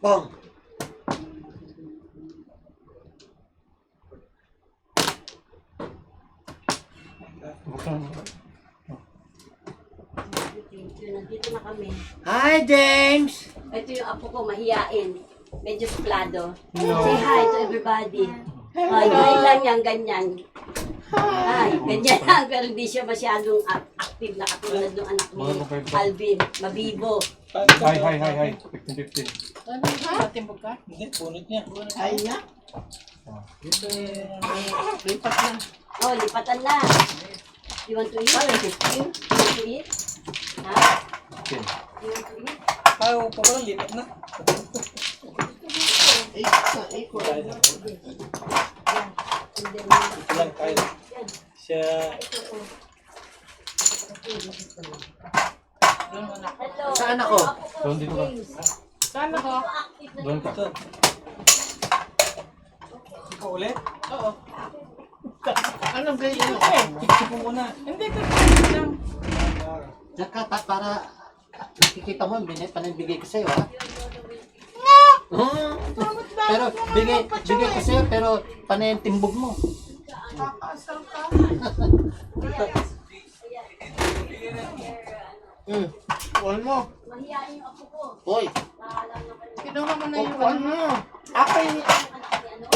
Pong. Nandito na kami. Hi, James! Ito yung apo ko, mahiyain. Medyo suplado. Say hi to everybody. Hi lang yan, ganyan. Hi, ganyan lang. Pero hindi siya masyadong active na katulad ng anak ni Alvin. Mabibo. Hi. 15-15. Matimbog ka? Hindi, punot niya. Ay na. Lipat na. Oh, lipatan na. You want to eat? Parang 15. You want to eat? Ha? You want to eat? Ayaw ko pala, lipat na. Iko. And then, Ito lang tayo. Siya, hello. Saan ako? Apo ko, Doon, dito ka. James. Sana ko? Active na Doon ka. ito. Ikaw ulit? Oo. Anong ganyan mo? Tiktik mo muna. Hindi ka lang. Saka para nakikita mo, panibigay ko sa'yo, ha? Pero bigay ko sa'yo, pero panay yung timbog mo. Kakasal ka. Upuan mo. Mahiyain yung apo ko. Hoy, Kinuha mo na yung upuan mo. Akin.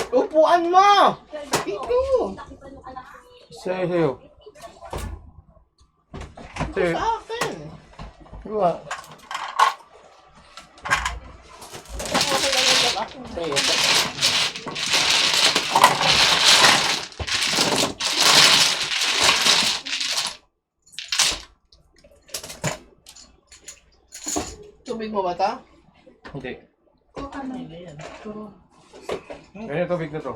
Upuan mo. Ito. Say hello. Say, Sa akin. diba? Sa'yo. Tubig mo ba ito? Hindi. Kuha na. Ganyan tubig na to.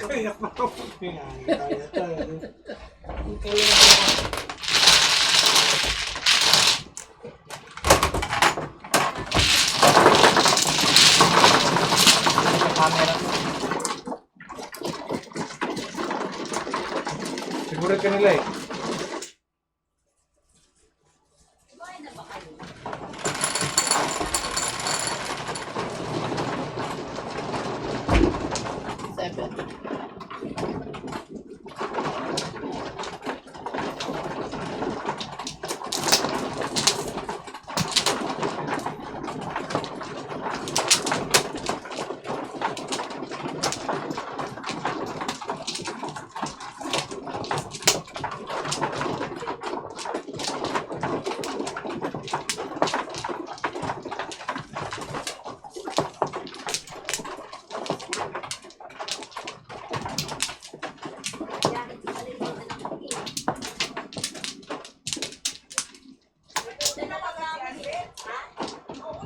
Camera. Sigurit ka nila eh.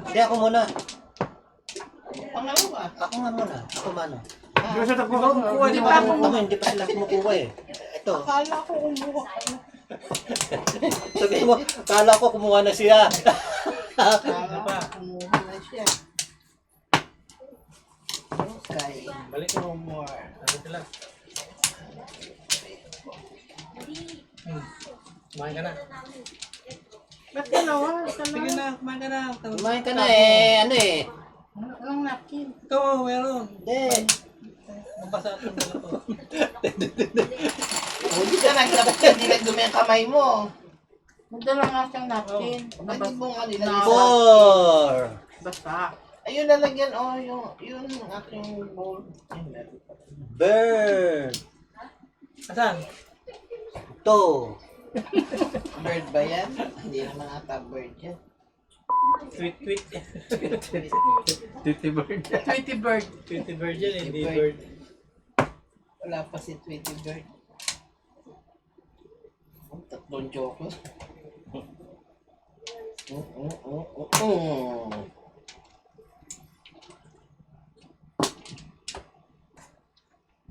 Hindi, ako muna. Pangalawa. Ako nga muna. Ako mano. Hindi siya nagkuha. Kuha, di ba? Ako, hindi pa sila kumukuha eh. Ito. Akala ko umuha ka na. Sabi mo, kala ko kumuha na siya. Akala ko kumuha na siya. Okay. Balik mo more. Ano sila? Kumain ka na. Ba't dalawa? Sige na, kumain ka na. Kumain ka na eh. Ano eh. Anong napkin? Ito, meron. Hindi. Mabasa ito na ito. Hindi ka naglabas ka, hindi nagdumi ang kamay mo. Magdala nga siyang napkin. Hindi mo nga Four. Basta. Ayun lalagyan, yun aking bowl. Bird. Asan? Two. Bird ba yan? Hindi naman ata bird yan. Tweet. Titi bird. Tweety bird. Tweety bird yan, hindi Bird. bird. Wala pa si Tweety bird. Ang tatlong joke.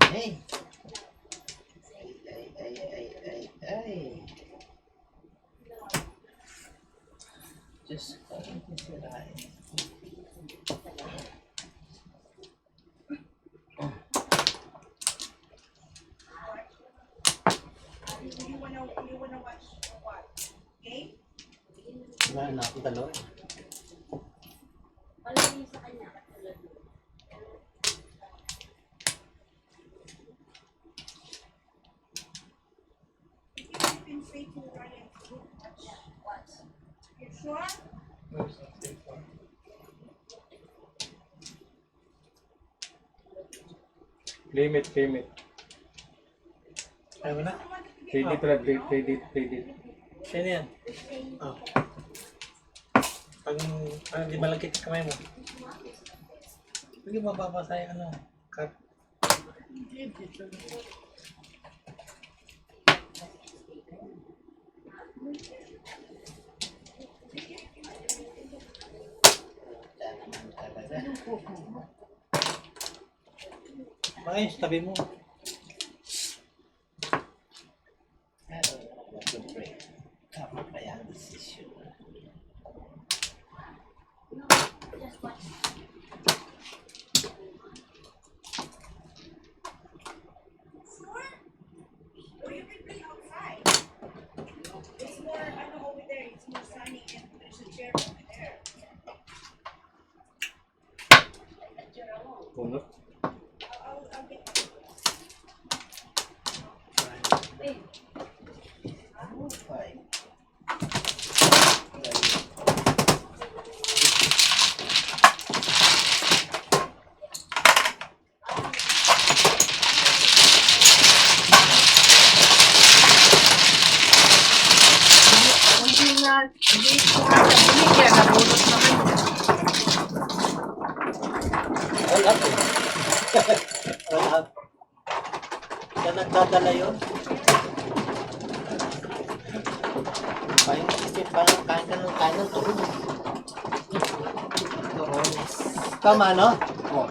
Hey. Ay. Diyos ko, sirain. Wala na akong dalawa. Wala yung sa kanya. Katulad mo. Limit, limit. Ayaw mo na? Ready pala, ready. Sino yan? Oh. Pag di malagkit yung kamay mo. Hindi mababasa yung ano. Cut. Baka yung tabi mo. Tama pa yan, decision. Puno. Hindi ko nga binigyan. Nabulot naman. Wala po. Wala. Siya nagdadala yun. Parang kain ng tulog. Tama, no? Oh.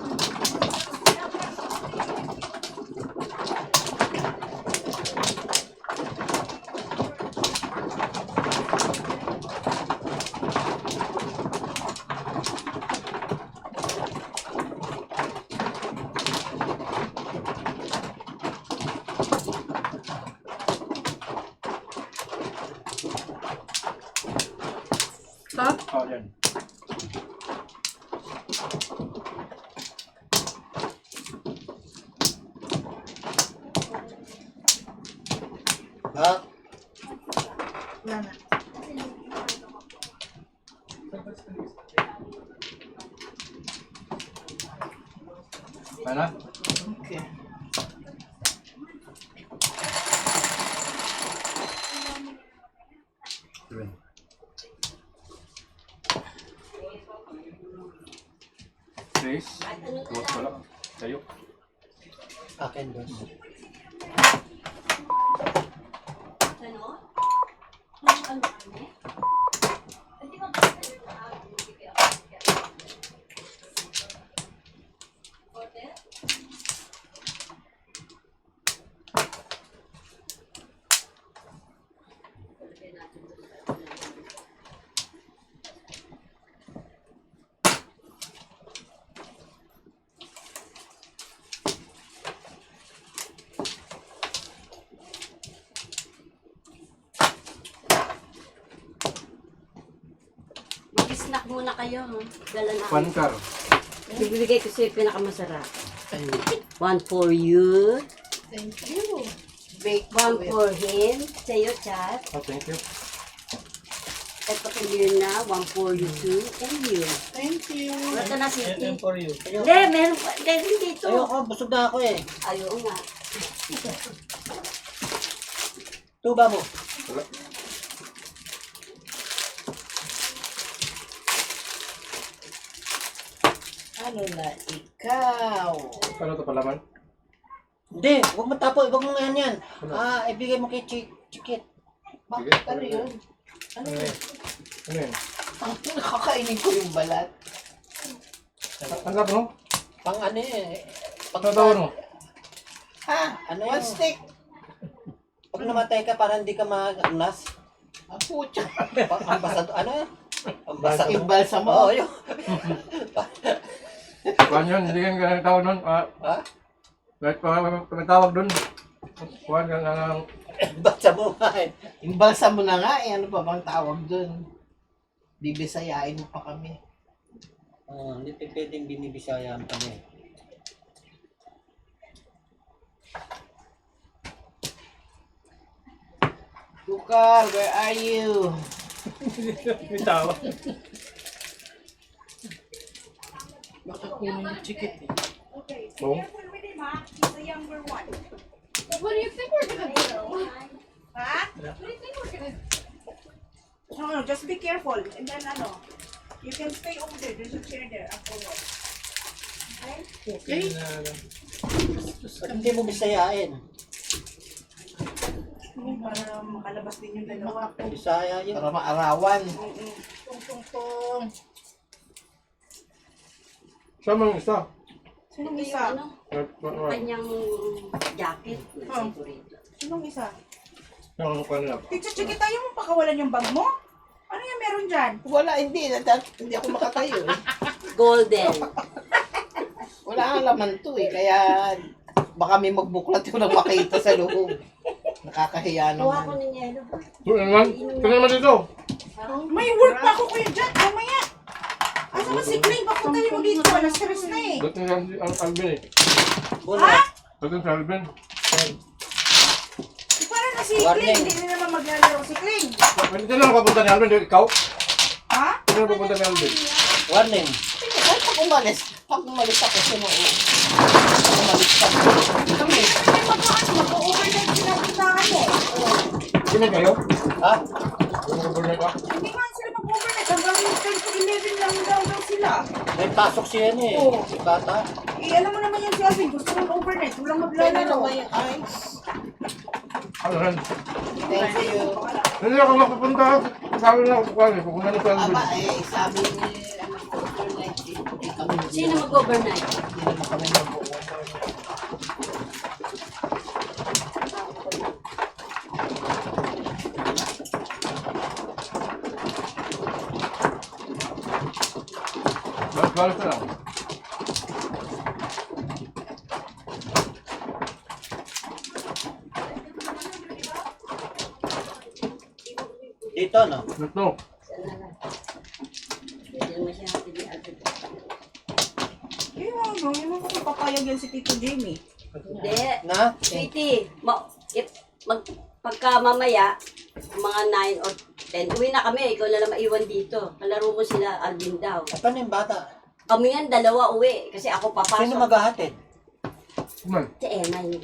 Stop. Oh, yan. Ha? Wala na. Mana? Okay. Trace. Bukas pala. Tayo. Akin doon. Ano? Ano kami? Hindi ba Hotel? Mag-snack muna kayo. Dala na. Pankar. Bibigay ko sa'yo yung pinakamasarap. One for you. Thank you. Bake One with. for him. Sa'yo, Chat. Oh, thank you. Ito kay Mirna. One for you too. And you. Thank you. Ito na si And for you. Hindi, meron pa. Meron dito. Ayoko, busog na ako eh. Ayaw nga. Tuba mo. Wala. Ano na ikaw? Ano to palaman? Hindi, huwag mo tapo, huwag mo yan yan. Ibigay mo kay Chikit. Bakit ano yun? Ano Ano yun? yan? Ano yan? Ang nakakainin ko yung balat. Ano mo? Pang ano eh. Ano daw mo? Ha? Ano One yun? stick. Pag namatay ka, para hindi ka mag-anas. Ang putya. Ambasado, ano yan? Ambasado. Imbalsa Oo, mo. yun. Kuhan yun, hindi ka tawag nun. Ha? Kahit pa tawag dun. Kuhan ka nga. Imbalsa mo nga eh. Imbalsa mo na nga eh. Ano pa bang tawag dun? Bibisayain mo pa kami. Hindi pwedeng binibisayaan kami. Bukal, where are you? May tawa. Baka kunin yung chikit eh. Oo. What do you think we're gonna do? Huh? What do you think we're gonna do? No, just be careful. And then, you can stay over there. There's a chair there afterwards. Okay. Ba't hindi mo bisayain? Para makalabas din yung dalawa. Bisaya yun. Para maarawan. Tung, tung, tung. Sama yung isa. Sinong Ito isa? yung ano, kanyang jacket. Nandito rito. Sinong isa? Nakakuha nila. Teacher, check tayo mo pakawalan yung bag mo? Ano yung meron dyan? Wala, hindi. Hindi ako makatayo eh. Golden. Wala nga laman to eh. Kaya baka may magbuklat yung nang makita sa loob. Nakakahiya Kuha ko naman. ng yelo. Ito naman. Ito naman dito. May work pa ako kuya dyan. Mamaya. Asa ba si Clay? Papunta mo dito. Na-stress na eh. Dito ang Alvin eh. Wala. Dito si Alvin. Para na si Warning. Clay. Hindi na naman maglalaro si Clay. Dito na papunta ni Alvin. Ikaw? Ha? Dito na papunta ni Alvin. Warning. Sige, kahit pag umalis ako, sinuo. Umalis ako. Kami. Hindi mag-overnight sila puntahan eh. Sino kayo? Ha? Overnight ka? Hindi nga sila mag-overnight. Hanggang 10 to 11 lang daw sila. May pasok siya yan eh. Oo. Si bata. Eh, alam mo naman yan si Alvin. Gusto mong overnight. Walang Pwede maglalaro. naman yung ice. Ano rin? Thank you. Hindi ako mapupunta. Sabi na ako kukuha eh. Pupunta na si Alvin. Aba, eh, sabi ni, overnight eh. Eh, kami Sino mag-overnight? Hindi naman kami mag-overnight. Balas na lang. Dito no? Ito. Sana na. Pwede naman siya natin ni Alfred. Yung mga papayag yan si Tito Jamie. Hindi. Na? Sweetie, pagka mamaya, mga 9 or 10, uwi na kami. Ikaw na lang maiwan dito. Kalaro mo sila, Alvin daw. Paano yung bata? Kami nga, dalawa uwi. Kasi ako papasok. Sino maghahatid? Man. Si Emma yun.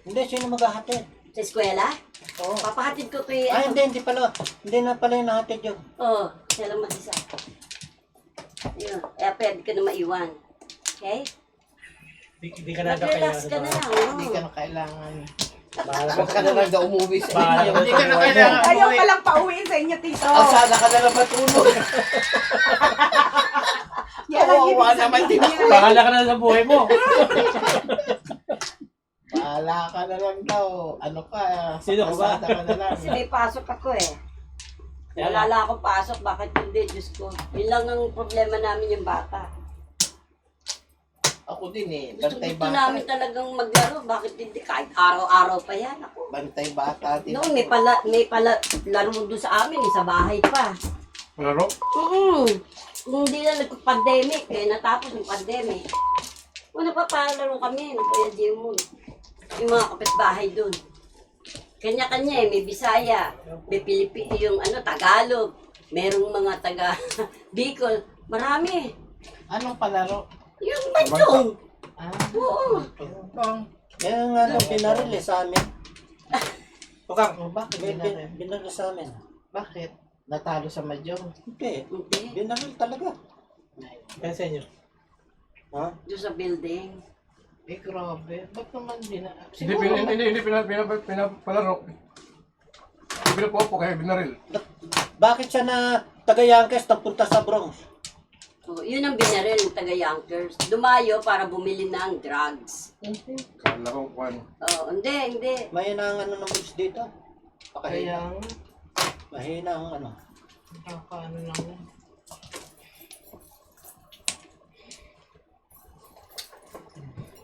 Hindi, sino maghahatid? Sa eskwela? Oo. Papahatid ko kay... Ay, hindi pala. Hindi na pala yung nahatid yun. Oo, siya lang mag-isa. Yun. Kaya pwede ka na maiwan. Okay? Hindi ka na Mag-relax ka na lang. Hindi ka oo. na kailangan. Bahala Huwag ka na lang daw umuwi sa Bahala inyo. ka. Hindi ka na kailangan Ayaw umuwi. ka lang pauwiin sa inyo, Tito. Asada ka na lang matulog. Yan ang ibig Kawawa naman din sabihin ako. niya. Bahala ka na sa buhay mo. Bahala ka na lang daw. Ano ka? Sino ka ba? Asada ka na lang. Kasi may pasok ako eh. Kaya Wala lang akong pasok, bakit hindi? Diyos ko. Yun lang ang problema namin yung bata. Ako din eh. Gusto, Bantay gusto bata. namin talagang maglaro, bakit hindi? Kahit araw-araw pa yan ako. Bantay bata din. Noon may pala laro doon sa amin, sa bahay pa. Laro? Kung hindi na nagpa-pandemic, eh, natapos yung pandemic. Una pa palaro kami, ng Kuya Jimon. Yung mga kapitbahay doon. Kanya-kanya eh, may Bisaya, may yung Tagalog, merong mga taga Bicol, marami. Anong palaro? Yung badjong. Ah, Oo. Yan nga lang, binaril eh sa amin. Tukang. bakit Binaril, binaril sa amin. Bakit? Natalo sa Madyong. Hindi, Hindi, binaril talaga. Kaya sa inyo. Ha? doon sa building. Eh, grabe. Ba't naman Hindi pinapalaro. Hindi pinapopo kaya binaril. Bakit siya na taga-Yankes napunta sa Bronx? So, yun ang binaril ng taga-Yonkers. Dumayo para bumili ng drugs. Kala ko kung ano. Oh, hindi. Mahina ang ano ng books dito. Kaya, Mahina ang ano. ano lang yan.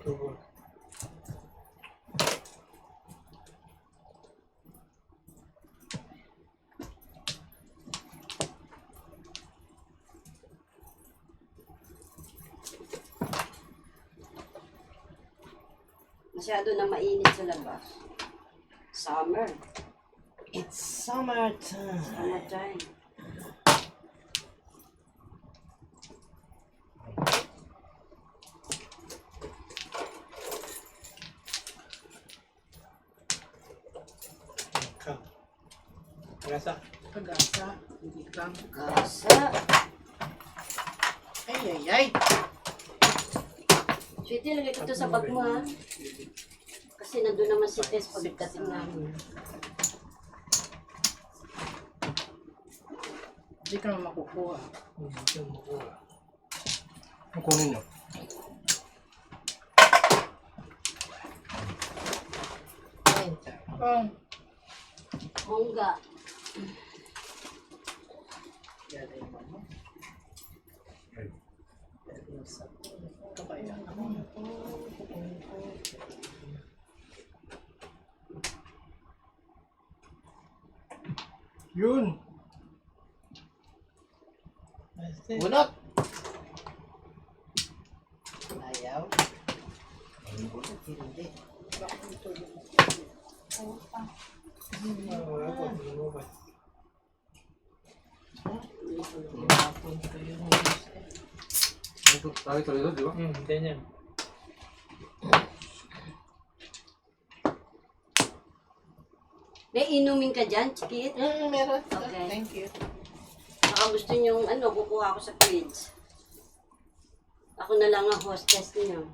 Tubo. Masyado na mainit sa labas. Summer. It's summertime. Summertime. Kang. Gasa. Pag-asa. Hindi ka. Kasa. Ay, ay, ay. Sweetie, lagay ko to sa bag mo ha. Kasi nandun naman si Tess pagdating namin. Hindi ka naman makukuha. Ito mo ko. Ang kunin nyo. Oh, Mongga. Yun! Bunot! Ayaw. Hindi. Wala ko. Hindi mo ba? Ito, tayo ito, di ba? Ganyan. May inumin ka dyan, chikit? Meron. Okay. Thank you. Baka gusto nyo kukuha ko sa fridge. Ako na lang ang hostess niyo.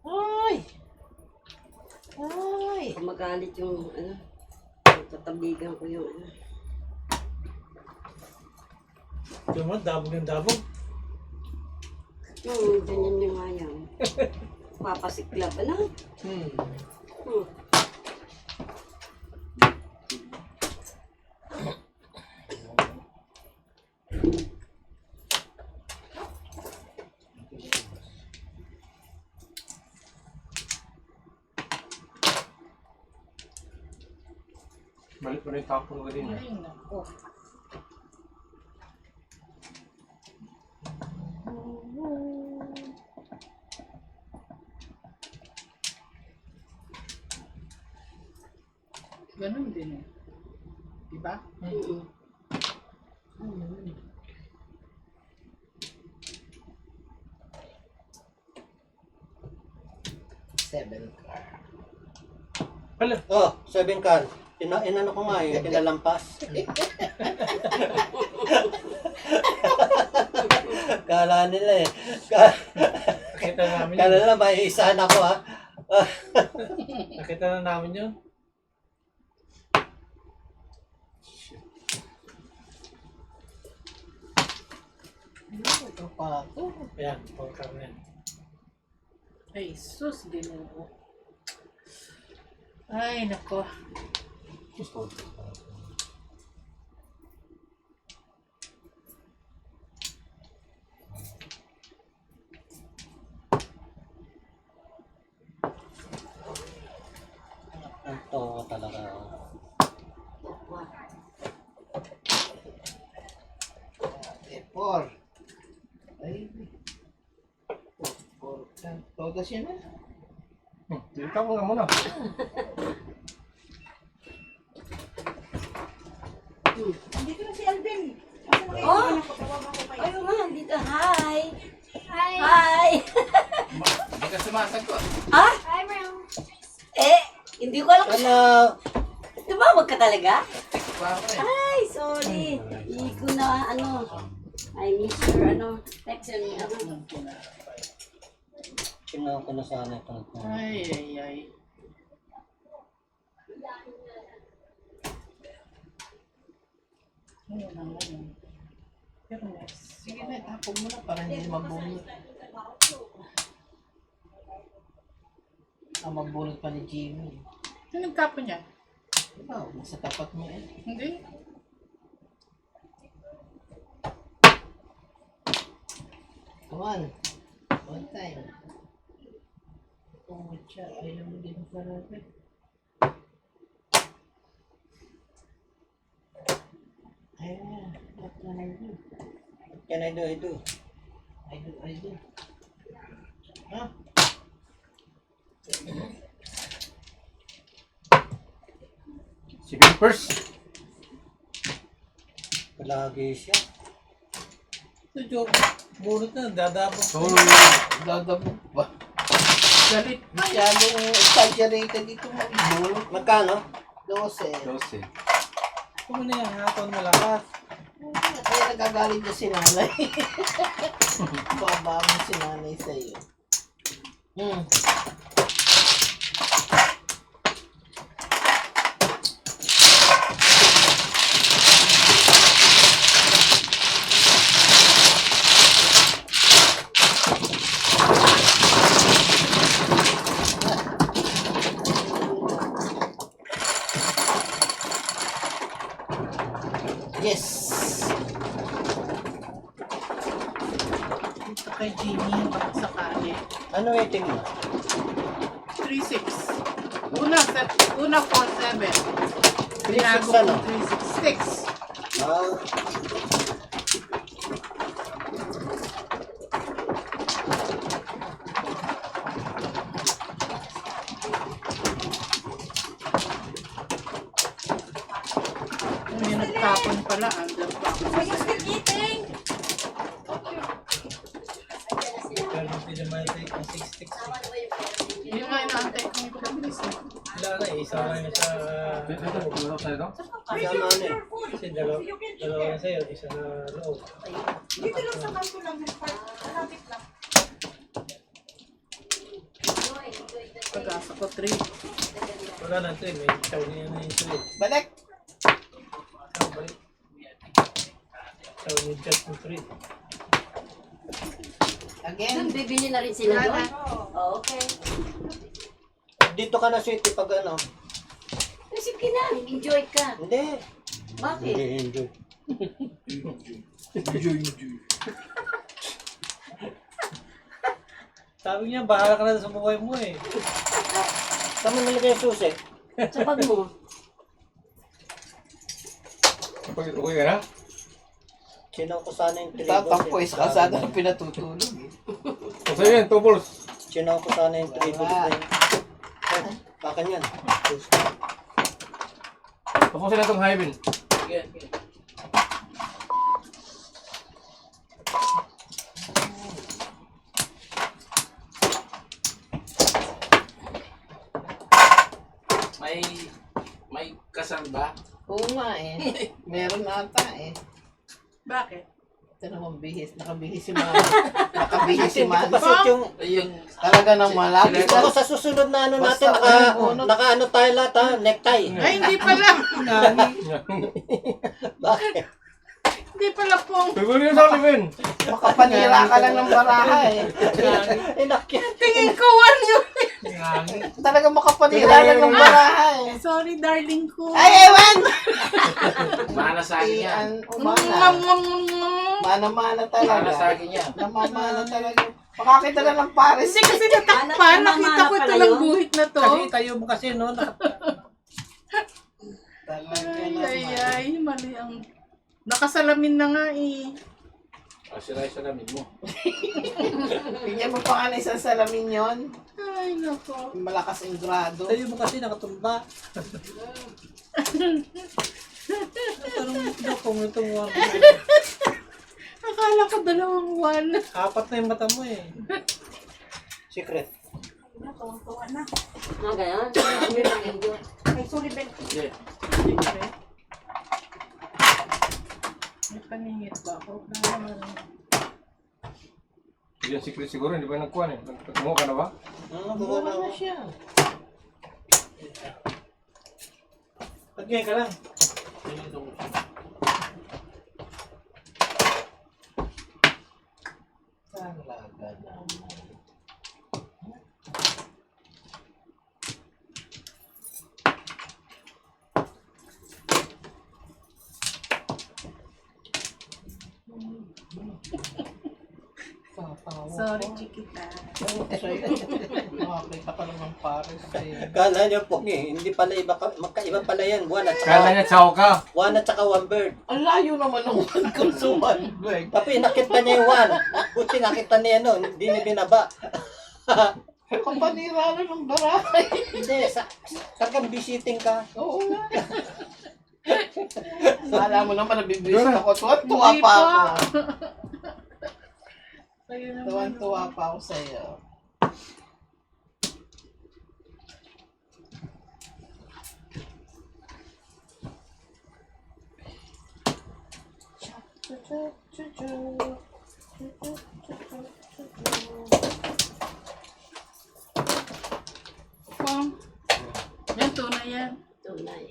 Ay! Ay! Kung magalit yung tatabigan ko yung Ito mo, dabog ng dabog. ganyan yung nga yan. Papasiklab, ano? Hmm. Balik mo rin tapon ko din. ay, nako. Ganun din eh. Diba? Mm-mm. Seven car. Hala. Oh, 7 can. Inano ko nga eh, pinalampas. Kala nila eh. Nakita na namin Kala yun. nila may isahan ako ha. Nakita na namin yun. Ito pa ito. Ayan, pagkar na yan. Ay, sus, ginoo. Ay, nako. Gusto. Ito talaga. Four. Ay. Four. Todas yun na. Ikaw nga muna. Andito na si Alvin. Asa na kayo? Oh! Nakatawagan ko kayo. Ayun nga, dito. Hi! Hi. Hi! Hindi ka sumasagot. Ah? Hi, Meryl. Hindi ko alam. Hello! Tumawag ka talaga? Ay, sorry. Hindi ko na, I miss your, text and, Tingnan ko na sana ito. Ay, ay, ay. Ano naman yun? Pero yes. Sige na, tapog mo na para hindi mabunot. Mabunot pa ni Jimmy. Ano nagkapo niya? Wow, nasa tapat mo eh. Hindi. Come on. One time. Oh, siya. Ayaw mo din parati. Ayan. What can I do? Can I do? I do. I do. Huh? Si Pimpers. Palagi siya. Ito, joke. Bunot na, dadabog. Oo. Gagabog ba? Galit masyadong exaggerated dito mo. Magkano? 12. 12. Kung na yan, hapon malakas. Kaya nagagalit na si nanay. Baba mo si nanay sa'yo. Yes! Dito kay Jimmy, baka sakali. Ano waiting mo? 3-6. Una 4-7. 3-6 Binago ano? ko 3-6. 6. Ah, May nagtapon pala. Andun pa ako. Are you still eating? Pero hindi naman take ang 6-6. Yun nga inaantay ko yung pagkabilis. Wala na, isa lang na sa... Ito, tulog sa'yo ito. kasama ano eh. Kasi dalawa na sa'yo, isa na loob. Dito lang sa kanto lang. Malapit lang. Pag-asa ko 3. Wala na ito eh, may chow niya na yung sulit. Balik! Chow, balik. Chow niya just ng 3. Again. Doon, bibili na rin sila doon? Oh, okay. Dito ka na sweetie pag ano. Sige na, enjoy ka. Hindi. Bakit? Enjoy. Sabi niya, bahala ka na sa buhay mo eh. Saan mo nilagay yung susi? Sa bag mo. Okay ka na? Sinaw ko sana yung 3 Tatampo sa kasada ng pinatutulog eh. O sa'yo yan, 2 balls. Sinaw ko sana yung 3 balls na yun. Ay, bakan yan. Tapusin na itong high bin. May kasal ba? Oo nga eh. Meron ata eh. Bakit? Ito naman bihis. Nakabihis si Mama. Nakabihis si Hindi ko Mama. pa yung... Yung Talaga nang malapit. Ako sa susunod na ano natin, Basta naka ano tayo lahat ha, necktie. Ay, hindi pala. Bakit? Hindi pala pong. Siguro yun sa Oliven. Makapanira ka lang ng baraha eh. Inakit. Tingin ko 1 yun. Talaga makapanira lang ng baraha eh. Sorry, darling ko. Ay, ewan! mana sa akin yan. Mana-mana Mana talaga. sa akin yan. Namamana talaga. Makakita na ng pares. Kasi natakpan, nakita ko ito lang guhit na to. Kasi tayo mo kasi no, Ay, mali ang... Nakasalamin na nga eh. Sira-sira namin mo. Bigyan mo pa nga ng isang salamin yon. Ay, nako. Malakas ang grado. tayo mo kasi nakatumba. Parang ito kung itong one. Akala ko 2 1. 4 na yung mata mo eh. Secret. Tuwa na. Ah, ganyan? Hindi lang enjoy. Ay, sorry, Ben. Hindi. May paningit ba ako? Yan secret siguro, hindi pa nagkuhan eh. Kumuha ka na ba? Wala na siya. Pagkaya ka lang. Talaga naman. Sorry, Chiquita. Makakita ka lang ng pares eh. Kala niyo po hindi pala iba, magkaiba pala yan. Buwan at Kala saka, niya, chow ka. one at saka one bird. Ang layo naman ng one kung sa one bag. Tapi nakita niya yung one. Buti nakita niya ano, hindi niya binaba. Kapaniralan ng baray. Hindi, sargang visiting ka. Oo nga. Sala mo naman, nabibis ako. Tuwan-tuwa pa ako. Tuwan-tuwa pa ako sa'yo. Yan, tunay yan. Tunay.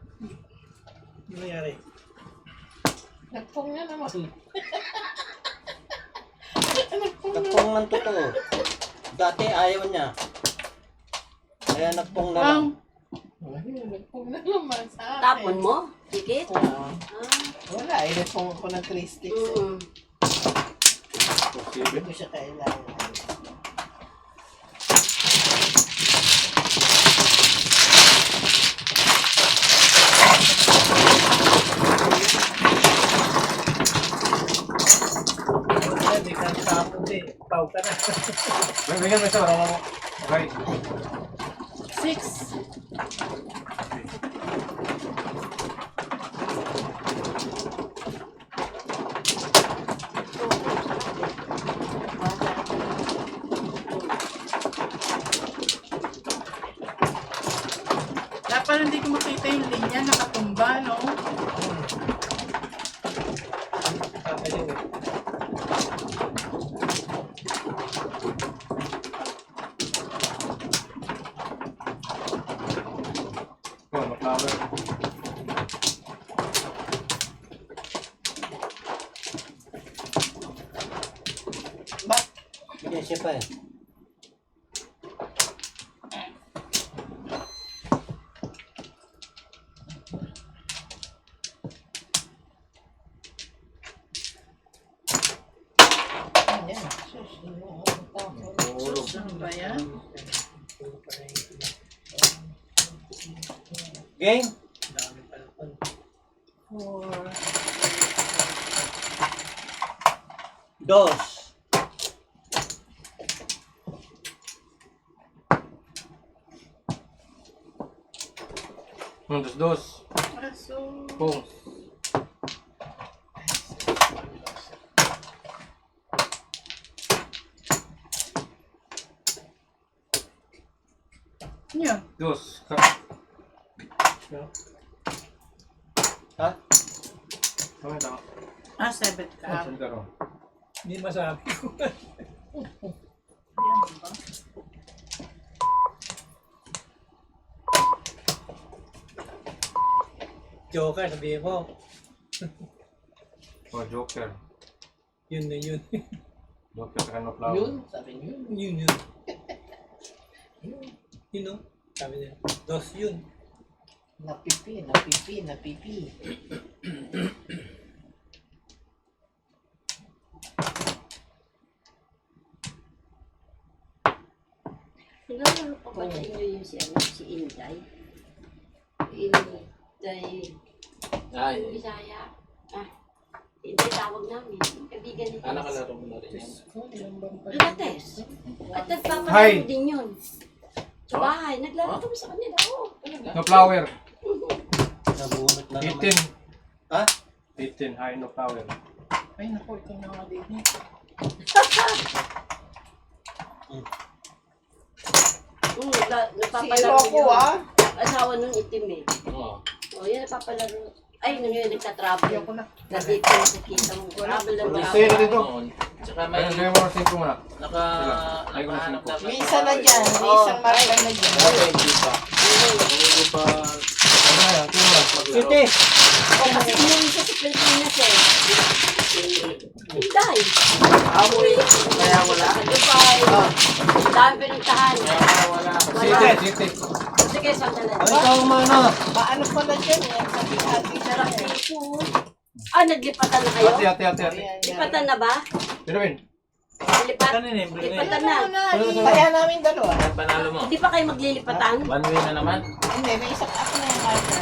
Ano nangyari? Nagpong na naman. Nagpong ng totoo. Dati ayaw niya. Kaya nagpong na lang. Nagpong na naman sa akin. Tapon mo? Dikit? Ah, Ah. wala, nagpong ako ng 3 sticks. Mm. Hindi ko siya kailangan. Hindi ka tapon eh. Pau ka na. Bigyan mo isa, wala mo. Okay. 6. Dapat hindi ko makita yung linya, nakatumba, no? Kakaling eh. Oh, flower. Hindi siya pa eh. Ayan. Sus, Ano ba yan? Game? Dami pala po. 2. Dos. Aso. Pong. Yan. Dos. Ha? Ano ito? 7 ka. Sandaro. Hindi masabi ko. Yan ba? Joker, sabihin mo. Oh, Joker. Yun na yun. Joker sa kanong flower. Yun, sabi niyo. Yun. Yun no? Sabi niya. 2 yun. Napipi. Naglalaro pa ba sa inyo yung si Inday? Inday. Ay, Bisaya. Ah. Inday tawag namin. Kaibigan ni Tess. nakalaro mo na rin yan. Pilates. At Hi. nagpapalaro din yun. Sa bahay. Naglalaro kami sa kanila. Oo. No flower. Nabunot na naman. 18. Ha? 18. High no flower. Ay, naku, ito na nga din. Nagpapalaro Zero ako, ah. Asawa nung itim eh. Oo. O, yan nagpapalaro. Ay, nung yun nagtatravel. Ayoko na. Nandito nakikita mo. Travel lang Wala. travel. Zero dito. Tsaka may Ayun, gawin mo ng 5 muna. nakahanap na. May isa na dyan. May isang marka na dyan. Hindi pa. Hindi pa Ano na yan? Tingnan mo. maglaro. City! O, kasi umuwi siya sa Pilipinas eh. Hinday. Amoy. Kaya wala. Sa Dubai. Dami pinuntahan. Kaya wala. City. Sige, sandali. Ay, ikaw mana! Maano pala dyan eh. Sabi natin. Sarap dito. Ah, naglipatan na kayo? Ate. Ayan, yan. Lipatan na ba? Pinawin. Lilipat? Kanina yung bring Lipatan na. Kaya namin dalawa. Panalo mo. Hindi pa kayo maglilipatan? One way na naman. Hindi, may isang ako na yung marker.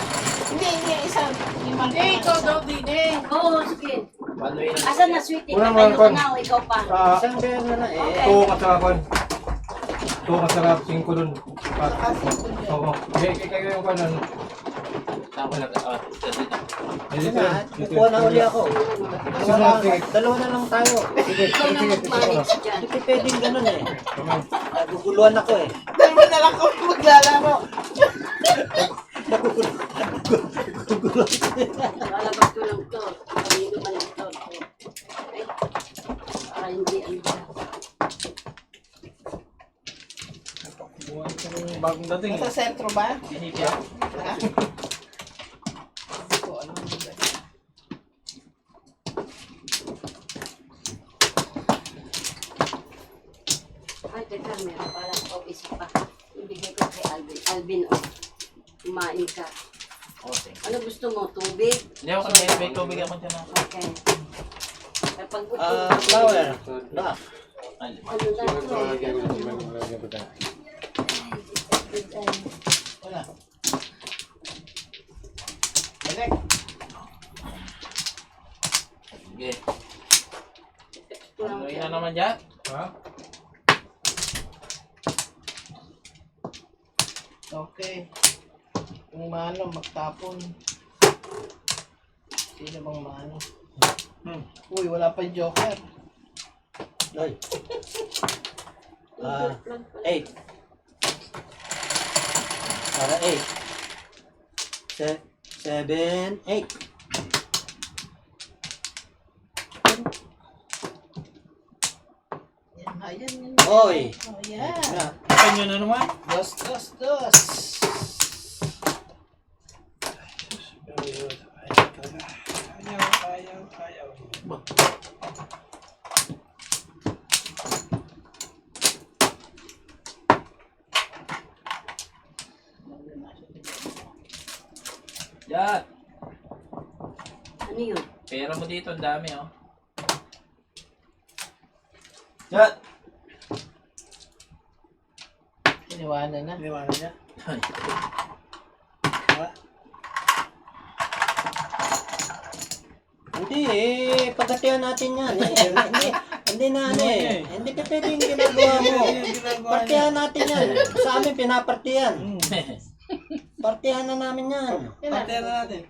Hindi, isang. Yung marker. Hindi, ikaw daw, Dine. Oo, sige. One way na. Asan na, sweetie? Wala Kakayo mga ka kon. na o ikaw pa? Isang beses na eh. Okay. 2 ka sa kon. 2 ka sa 5 dun. Oo. Kayo yung kanan. Tama lang. Dito. Kukuha na uli ako. Dalawa na lang tayo. Sige, Ikaw na mag-manage dyan. hindi pwedeng ganun eh. Naguguluhan ako eh. Dalawa na lang kami maglalaro. Lalabas ko lang to. Kanino man ito. Ay, para hindi ano siya. Buwan ko ng bagong dating. Sa sentro ba? Hinipya. Ha? Hindi ko alam. Ay, teka, meron pala. O, isa pa. Ibigay ko kay Alvin. Alvin, o. Kumain ka. Okay. Ano gusto mo? Tubig? Hindi ako may tubig ako dyan. Okay. Kapag Flower. Na. ano na to? Wala. Balik. Sige. One way na naman dyan. Ha? Okay. Kung mano, magtapon. Sino bang mano? Uy, wala pa yung joker. Ay. 8. Para 8. 7, 8. Yan, yan. Oy. Oh, yan. Na. Kanyo na naman. Dos, dos, dos. Yan. Ano yun? Pera mo dito, ang dami oh. Yan. Iniwanan na. Iniwanan niya. Hindi eh, pagkatiyan natin yan. Hindi na ano eh. Hindi ka pwedeng ginagawa mo. Partihan natin yan. Sa amin pinapartihan. Partihan na namin yan. Pantera natin.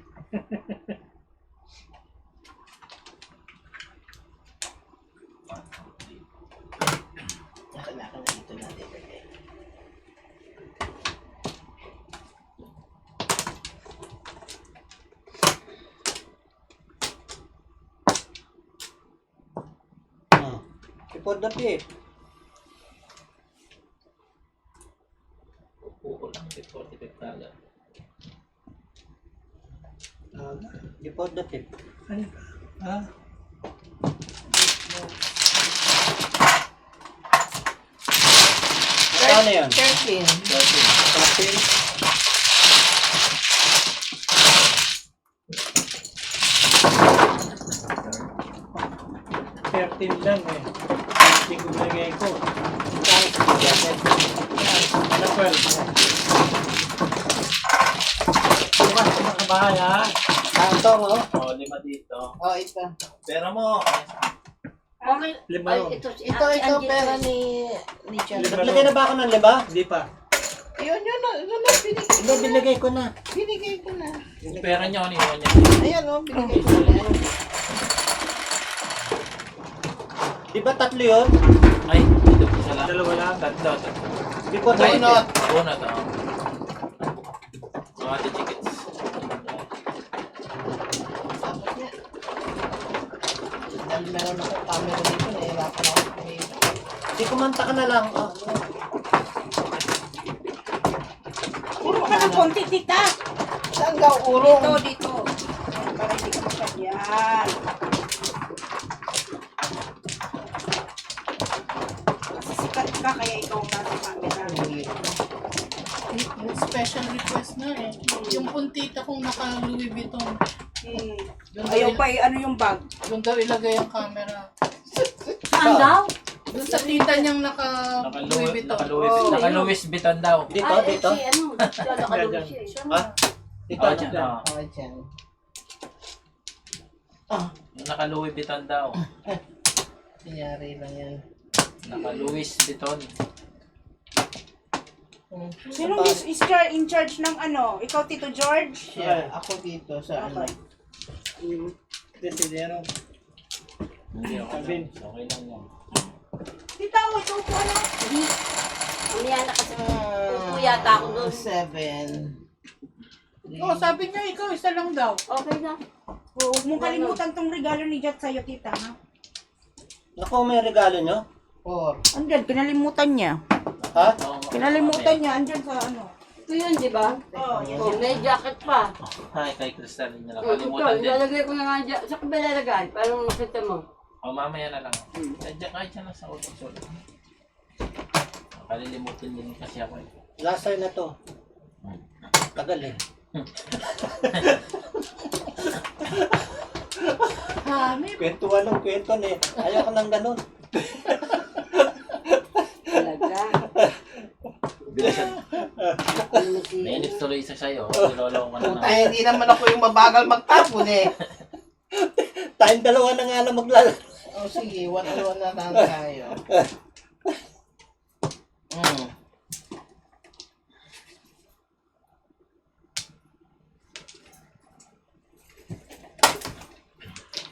Naka na dito natin. Report the pip. Upo lang. 45 talaga. Report the pip. Ano yan? 13. 13. Lang eh. Hindi ko binigay ko. Ano 12? Bukas ko sa bahay ha. Ito mo. O, 5 dito. Oh, ito. Pera mo. Okay. Lima Ay, yun. ito. Ito, pera ni Charlie. Naglagay na ba ako ng 5? Hindi pa. Yun, binigay ko Hindi, na. binigay ko na. Binigay ko na. Yung pera niya, ano yun niya? Ayan, oh, binigay ko na. Di ba 3 yun? Ay, dito po sa lang. Dalawa lang. Tatlo. Report the Why pip. not? Bunot, oh. Mga tickets. Tapos niya. Dahil meron ako camera dito, nahihirapan ako kumita. Di kumanta ka na lang. Puro ka ng konti, tita. Saan ka urong? Dito. Para hindi ka masyad yan. Kasi sikat ka, kaya ikaw ang nasa camera. Yung special request na eh. Yung puntita kong naka Louis Vuitton. Doon Ayaw daw, pa ano yung bag. doon daw ilagay ang camera. Saan daw? Doon sa tita niyang naka-Louis Vuitton. Naka-Louis Vuitton daw. Dito, dito. Si ano, siya nakalungkot siya eh. Ha? Dito. Oh, dyan, oh. Okay, dyan. Yung naka-Louis Vuitton daw. Nangyari lang yan. Naka-Louis Vuitton. Sino is in charge ng ano? Ikaw, Tito George? Siya, ako dito sa ano. Desidero. Hindi, okay lang yan. Tita, ito po ano? Umiyan na kasi. Upo yata ako doon. 7. Oh, sabi niya ikaw, isa lang daw. Okay na. Huwag mong kalimutan tong regalo ni Jet sa'yo, tita, ha? Ako, may regalo nyo? 4. Andyan, kinalimutan niya. Ha? Kinalimutan niya, andyan sa ano. Ito yun, di ba? Oh, Oh, may jacket pa. Hi, kay Crystal na Oh, ito, nakalimutan din. ilalagay ko na nga dyan. Sa kabila lalagay, parang makita mo. O, mamaya na lang. Kahit dyan lang sa utak. Kalilimutin din kasi ako. Last year na to. Tagal eh. Kwentuhan ng kwento eh. Ayaw ko ng ganun. Talaga. Nainip tuloy isa sa'yo. Nilolo ko na Puta, hindi naman ako yung mabagal magtapon eh. Tayong dalawa na nga lang maglala. O sige, 1-1 na lang tayo.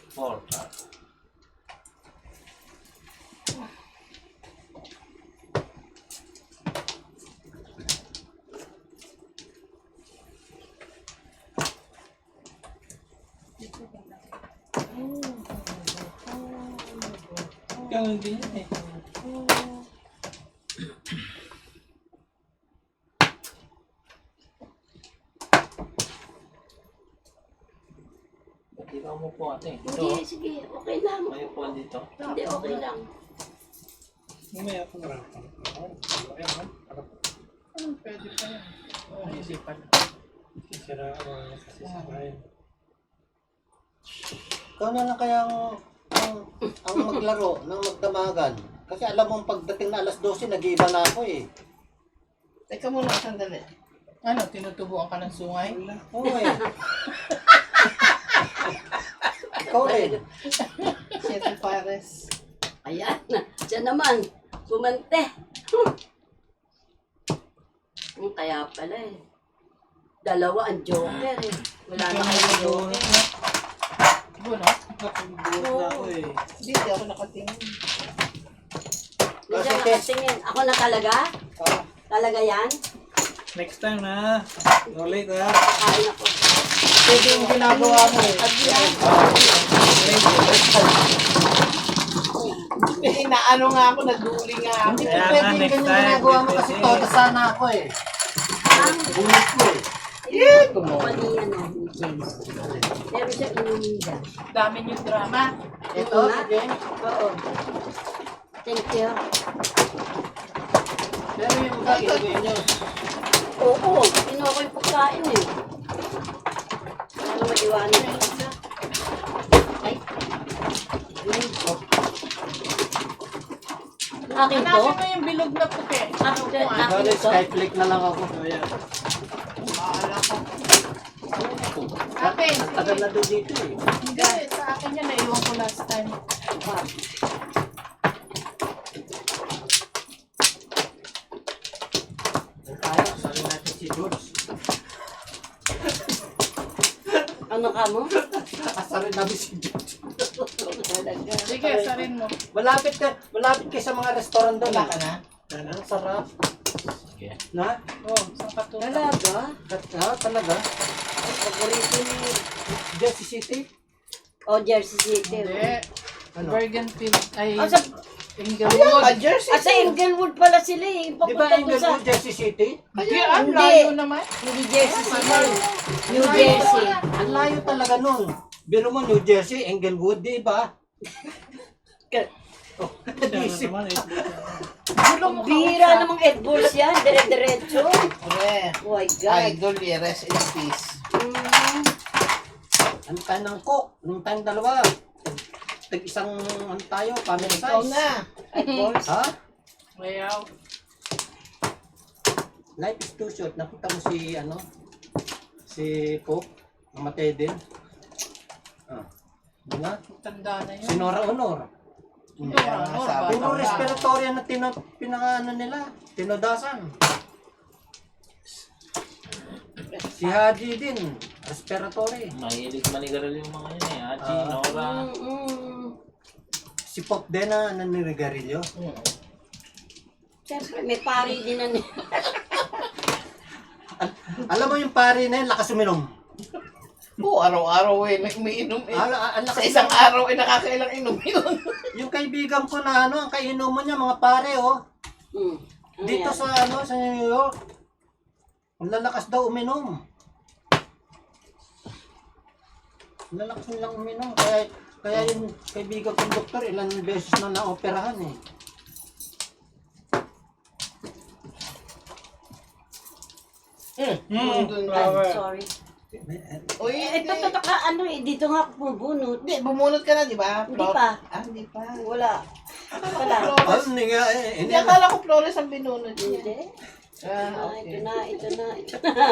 Four. Ganun din yan eh. Hindi ka umupo ate. Hindi, sige, okay lang. May upuan dito. Hindi, okay lang. Mamaya ako marapang. Pwede pa yan. Isipan. Sisira ako. Sisirain. Ikaw na lang kaya ang maglaro ng magdamagan. Kasi alam mo, pagdating na alas 12, nag-iiba na ako eh. Teka muna, sandali. Ano, tinutubuan ka ng sungay? Oo eh. Ikaw rin. Siete Pares. Ayan, siya naman. Sumante. Kaya pala eh. Dalawa ang joker eh. Wala na kayong joker. Buno? Nakapagbuhat na ako eh. Hindi ako nakatingin. Hindi siya nakatingin. Ako na talaga? Ah, Talaga yan? Next time na. Ulit ha. Kain ako. pwede yung ginagawa mo eh. At yan. Hindi na ano nga ako, naduli nga ako. Hindi Kaya pwede nga, yung next ganyan time, ginagawa mo kasi pwede. todo sana ako eh. Ang Bulit ko eh. kumani ano, ni James. Meron siya inuminda. Dami yung drama. Ito, sige. Oo. Thank you. Pero yung iba, ilagay nyo. Oo, kinuha ko yung pagkain eh. Para maiwanan yung isa. Ay. Akin to? Hanapin mo yung bilog na puti. Akin Sorry, to? skyflake na lang ako. Akin. Ang tagal na doon dito eh. Hindi, sa akin yan. Naiwan ko last time. Tayo, sabi natin si George. Ano ka mo? Asarin namin si George. Sige, sarin mo. Malapit ka sa mga restaurant doon. Wala ka na? Ang sarap. Sige. Na? Oh, isang katutak. Talaga? Talaga? Ay, paborito ni Jersey City? Jersey City. Hindi. Ano? Bergenfield. Ay, Sa Inglewood. Jersey. sa Inglewood pala sila eh. Di ba Papunta ko sa... Inglewood, Jersey City? Hindi, ang Hindi. layo naman. Hindi Jersey City. New Jersey. Ang layo talaga nun. Biro mo New Jersey, Inglewood, di ba? Oh, nag-isip. Naman eh. Bihira namang Edwards yan. Dire-diretso. Pre, Oh my God. idol, rest in peace. Mm. Ang tayo ng cook, ang tayong dalawa. Tag-isang ano tayo, family Ikaw size. na. At boys. Ha? Mayaw. Life is too short. Nakita mo si, ano? Si Pope. Namatay din. Ah. Diba? Tanda na yun. Si Nora Honor. Sabi Puro ko, respiratory na pinaka-ano nila. Tinodasan. Si Haji din. Respiratory. Mahilig manigaral yung mga yun eh. Haji, Nora. Si Pop din na nanirigarilyo. Siyempre, may pari din na Alam mo yung pari na yun, lakas uminom. Oo, araw-araw umiinom eh. Ang Sa lakas isang araw nakakailang inom yun. Yung kaibigan ko na ano, ang kainuman niya, mga pare, oh. Dito Ayan. sa ano, sa New York. Ang lalakas daw uminom. Ang lalakas nilang uminom. Kaya yung kaibigan kong doktor, ilang beses na naoperahan eh. Ay, sorry. Uy, Ito, ano eh, dito nga ako bubunot. Hindi, bumunot ka na, di ba? Hindi pa. Ah, hindi pa. Wala. Wala. Ah, hindi nga eh. Hindi, akala ko Flores ang binunot niya. Hindi. Ah, Ito okay. na, ito na, ito na.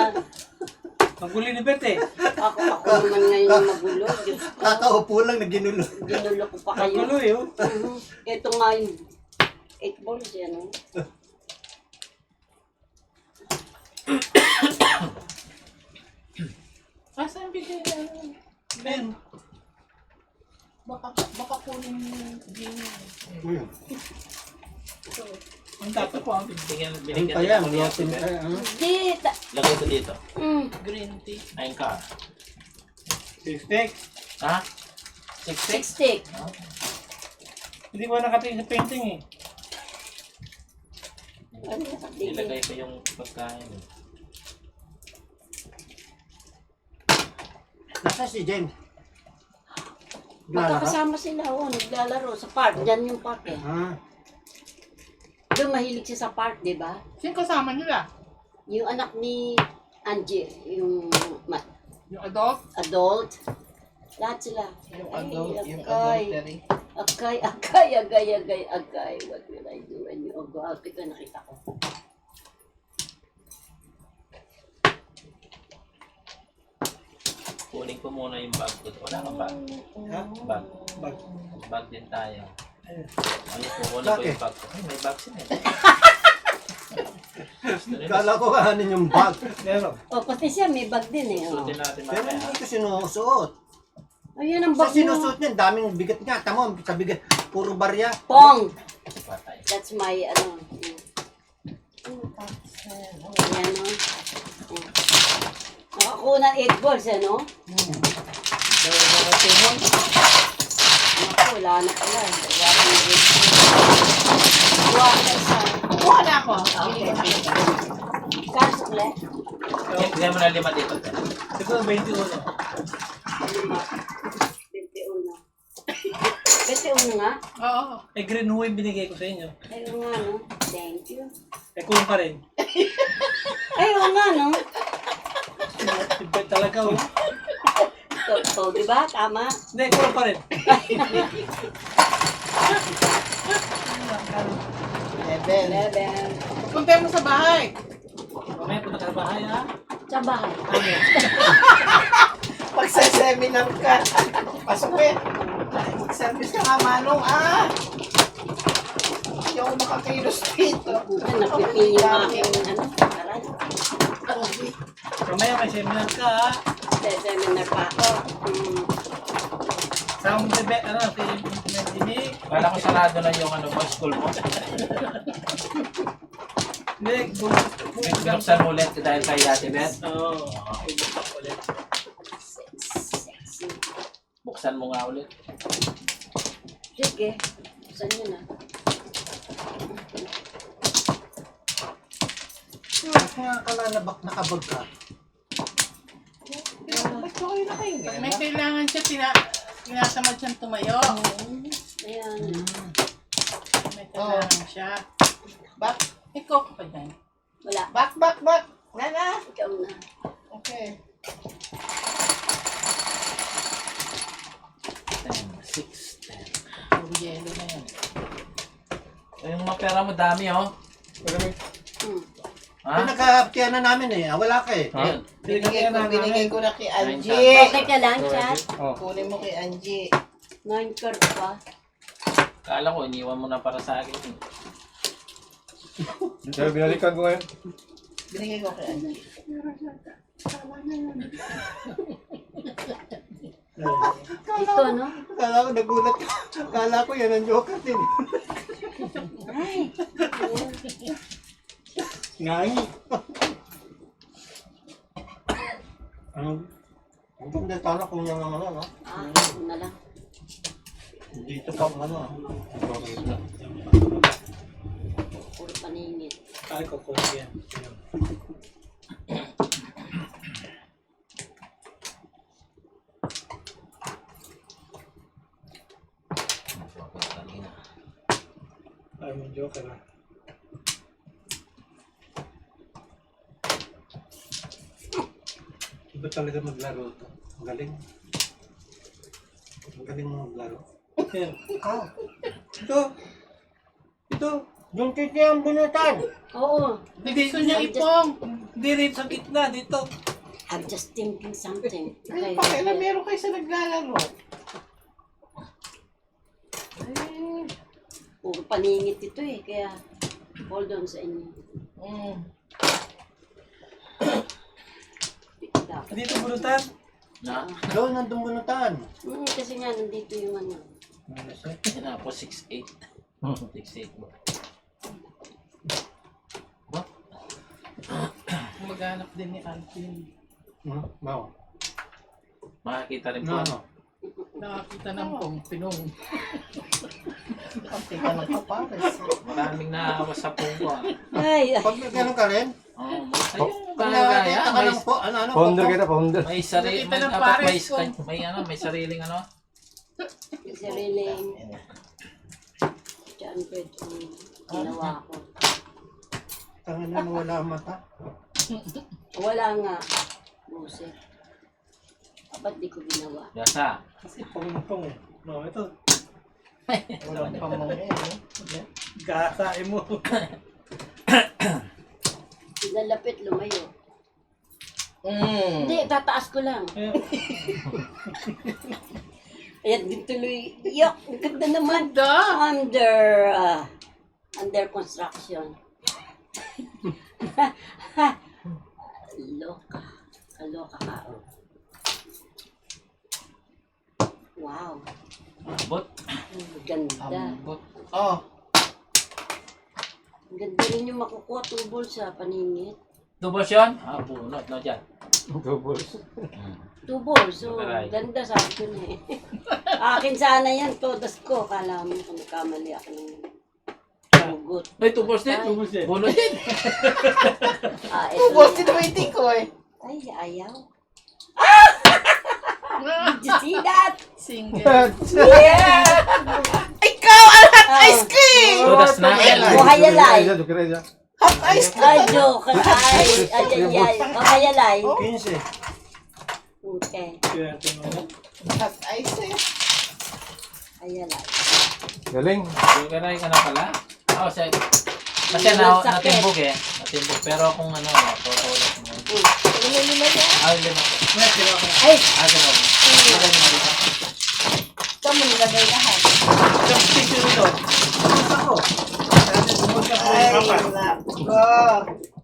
Maguli ni Bet eh. Ako naman ngayon yung magulo. Diyos ko. Kakaupo lang na ginulo. Ginulo ko pa kayo. Magulo yun. Ito nga yung 8 balls yan, no? Asan bigay na? Ben. Baka kunin yung gini. Ang dapat po ang binigyan Ano pa yan? Lotin, Hindi. Lagay ko dito. Green tea. Ayun ka. Six-stick. Ha? 6 stick. Hindi mo nakatingin sa painting eh. Ano nakatigil? Ilagay ko yung pagkain. Nasa si Jen? Naglalaro? Magkakasama sila, naglalaro sa park. Diyan yung park eh. Ah, Doon mahilig siya sa park, di ba? Sino kasama nila? Yung anak ni Angie, yung Yung adult? adult. Lahat sila. Yung Ay, adult, yung Akay. adultery. Agay. What will I do when you go out? Ito nakita ko. Kunin ko muna yung bag ko. Wala kang bag. Ha? Bag. Bag. Bag din tayo. Ayun, kukunin ko yung bag ko. Ay, may bag sila. kala ko kahanin yung bag. Meron. Oh, pati siya may bag din eh. Oh. Suotin natin Pero mamaya. hindi ko sinusuot. Ayun ang Sa bag mo. sinusuot niya, daming bigat nga. Tamo, sa bigat, puro barya. Pong! Patay. That's my, ano. Ayan, no? Nakakuha ng 8 balls, ano? Naku, wala na pala. Wala na yung 8 balls. Kuha na isa. Kuha na ako. Okay. Kaso ulit? Bigyan mo na 5 dito. Siguro 21. 21. 21 nga? Oo. Eh, green ho yung binigay ko sa inyo. Ayun nga, no? Thank you. Eh, kulang pa rin. Ayun nga, no? Tibay talaga oh. So, di ba? Tama? Hindi, kulang pa rin. 11. Punta mo sa bahay. Mamaya punta ka sa bahay ha. Sa bahay. Magsa-seminar ka. Pasok mo yan. Mag-service ka nga, Manong. Ah! Hindi ako makakilos dito. Napipili yung aking, ano, aral. Mamaya may seminar ka ha. Seminar pa ako. Sama mo si Bet, ano, si Jimmy. Kala ko sarado na yung ano, school mo. Hindi, Binuksan mo ulit dahil kay Ate Beth. Oo. Ibuksan ulit. Buksan mo nga ulit. Sige. Saan yun na? Kaya akala na nakabag ka. Ba't ko kayo nakahinga? Pag may kailangan siya, tinatamad siyang tumayo. Ayan. May kailangan siya. Back, Ikaw ka pa dyan. Wala. back. Nana. Ikaw na. Okay. 10, 6, 10. Puro yelo na yan. pera mo dami oh. Ha? Pinagkahaptihan na namin eh. Wala ka eh. Ayun. Binigay ko na kay Angie. Okay ka lang, chat. Oh. Kunin mo kay Angie. 9 cards pa. Kala ko, iniwan mo na para sa akin. Kaya binalikan ko ngayon. Binigay ko kay Angie. Ito, no? Kala ko nagulat ka. Kala ko yan ang joker din. Ngangi. Ang ganda sana kung yung ano, no? Ito na lang. Dito pa ano. Puro paningit. Ay, ko yan. Ay, may joker na. Iba talaga maglaro to. Ang galing. Ang galing mo maglaro. Ito. Ito. Yung kiki ang bunutan. Oo. Gusto niya ipong. Hindi rin sa gitna, dito. I'm just thinking something. Ay, Okay. pakialam meron kayo sa naglalaro. Puro paningit ito eh. Kaya hold on sa inyo. Tikda. Dito bunutan. Na? Doon nandun bunutan. Kasi nga nandito yung ano. Yan na po, 6'8". 6'8 ba? Maghanap din ni Alvin. Wow. Makakita rin po. No, ano? Nakakita ng pinong. Ang tika ng kapares. Maraming naawas sa pugo ah. Ay, ay. Pag ganun ka rin, Oo, ayun, pag kaya, nakakita ka may, ng po, ano, Founder kita, founder. may sarili, Nakita may, ng dapat may, pares ko. may sariling ano. Sariling. Diyan ko itong ginawa ko. Tangan na wala ang mata. Wala nga. Buset. Ba't di ko ginawa? Yasa. Kasi pong-pong. No, ito. Walang pamang eh. Gasain mo. Pinalapit, lumayo. Hindi, tataas ko lang. Ayan, din tuloy. Yok, ang ganda naman. Under construction. Loka. Kaloka ka. Oh. Wow. Abot. Ang ganda. Oh, Ang ganda rin yung makukuha tubol sa paningit. Tubos yun? Ah, bunot na dyan. Doubles. Tubol, so Aray. ganda sa akin eh. Akin sana yan, todas ko. Kala mo kung nagkamali ako ng hugot. Ay, tubos din. Tubos din. Bunot din. Ito ubos na. din waiting ko eh. Ay, ayaw. Did you see that? Single. Ikaw, ang hot ice cream! Tudas na. O hayalay. Hot ice cream! Ay, joke. Ay, ay. O hayalay. 15. Okay. Hot ice eh. Hayalay. Galing. Yung kanay ka na pala. Oo, kasi natimbog eh. Natimbog. Pero kung ano, tutulog mo. Ay, lima. Ay, Ganun. Ganun mo dito. ito mo nilagay lahat. Ay, nako.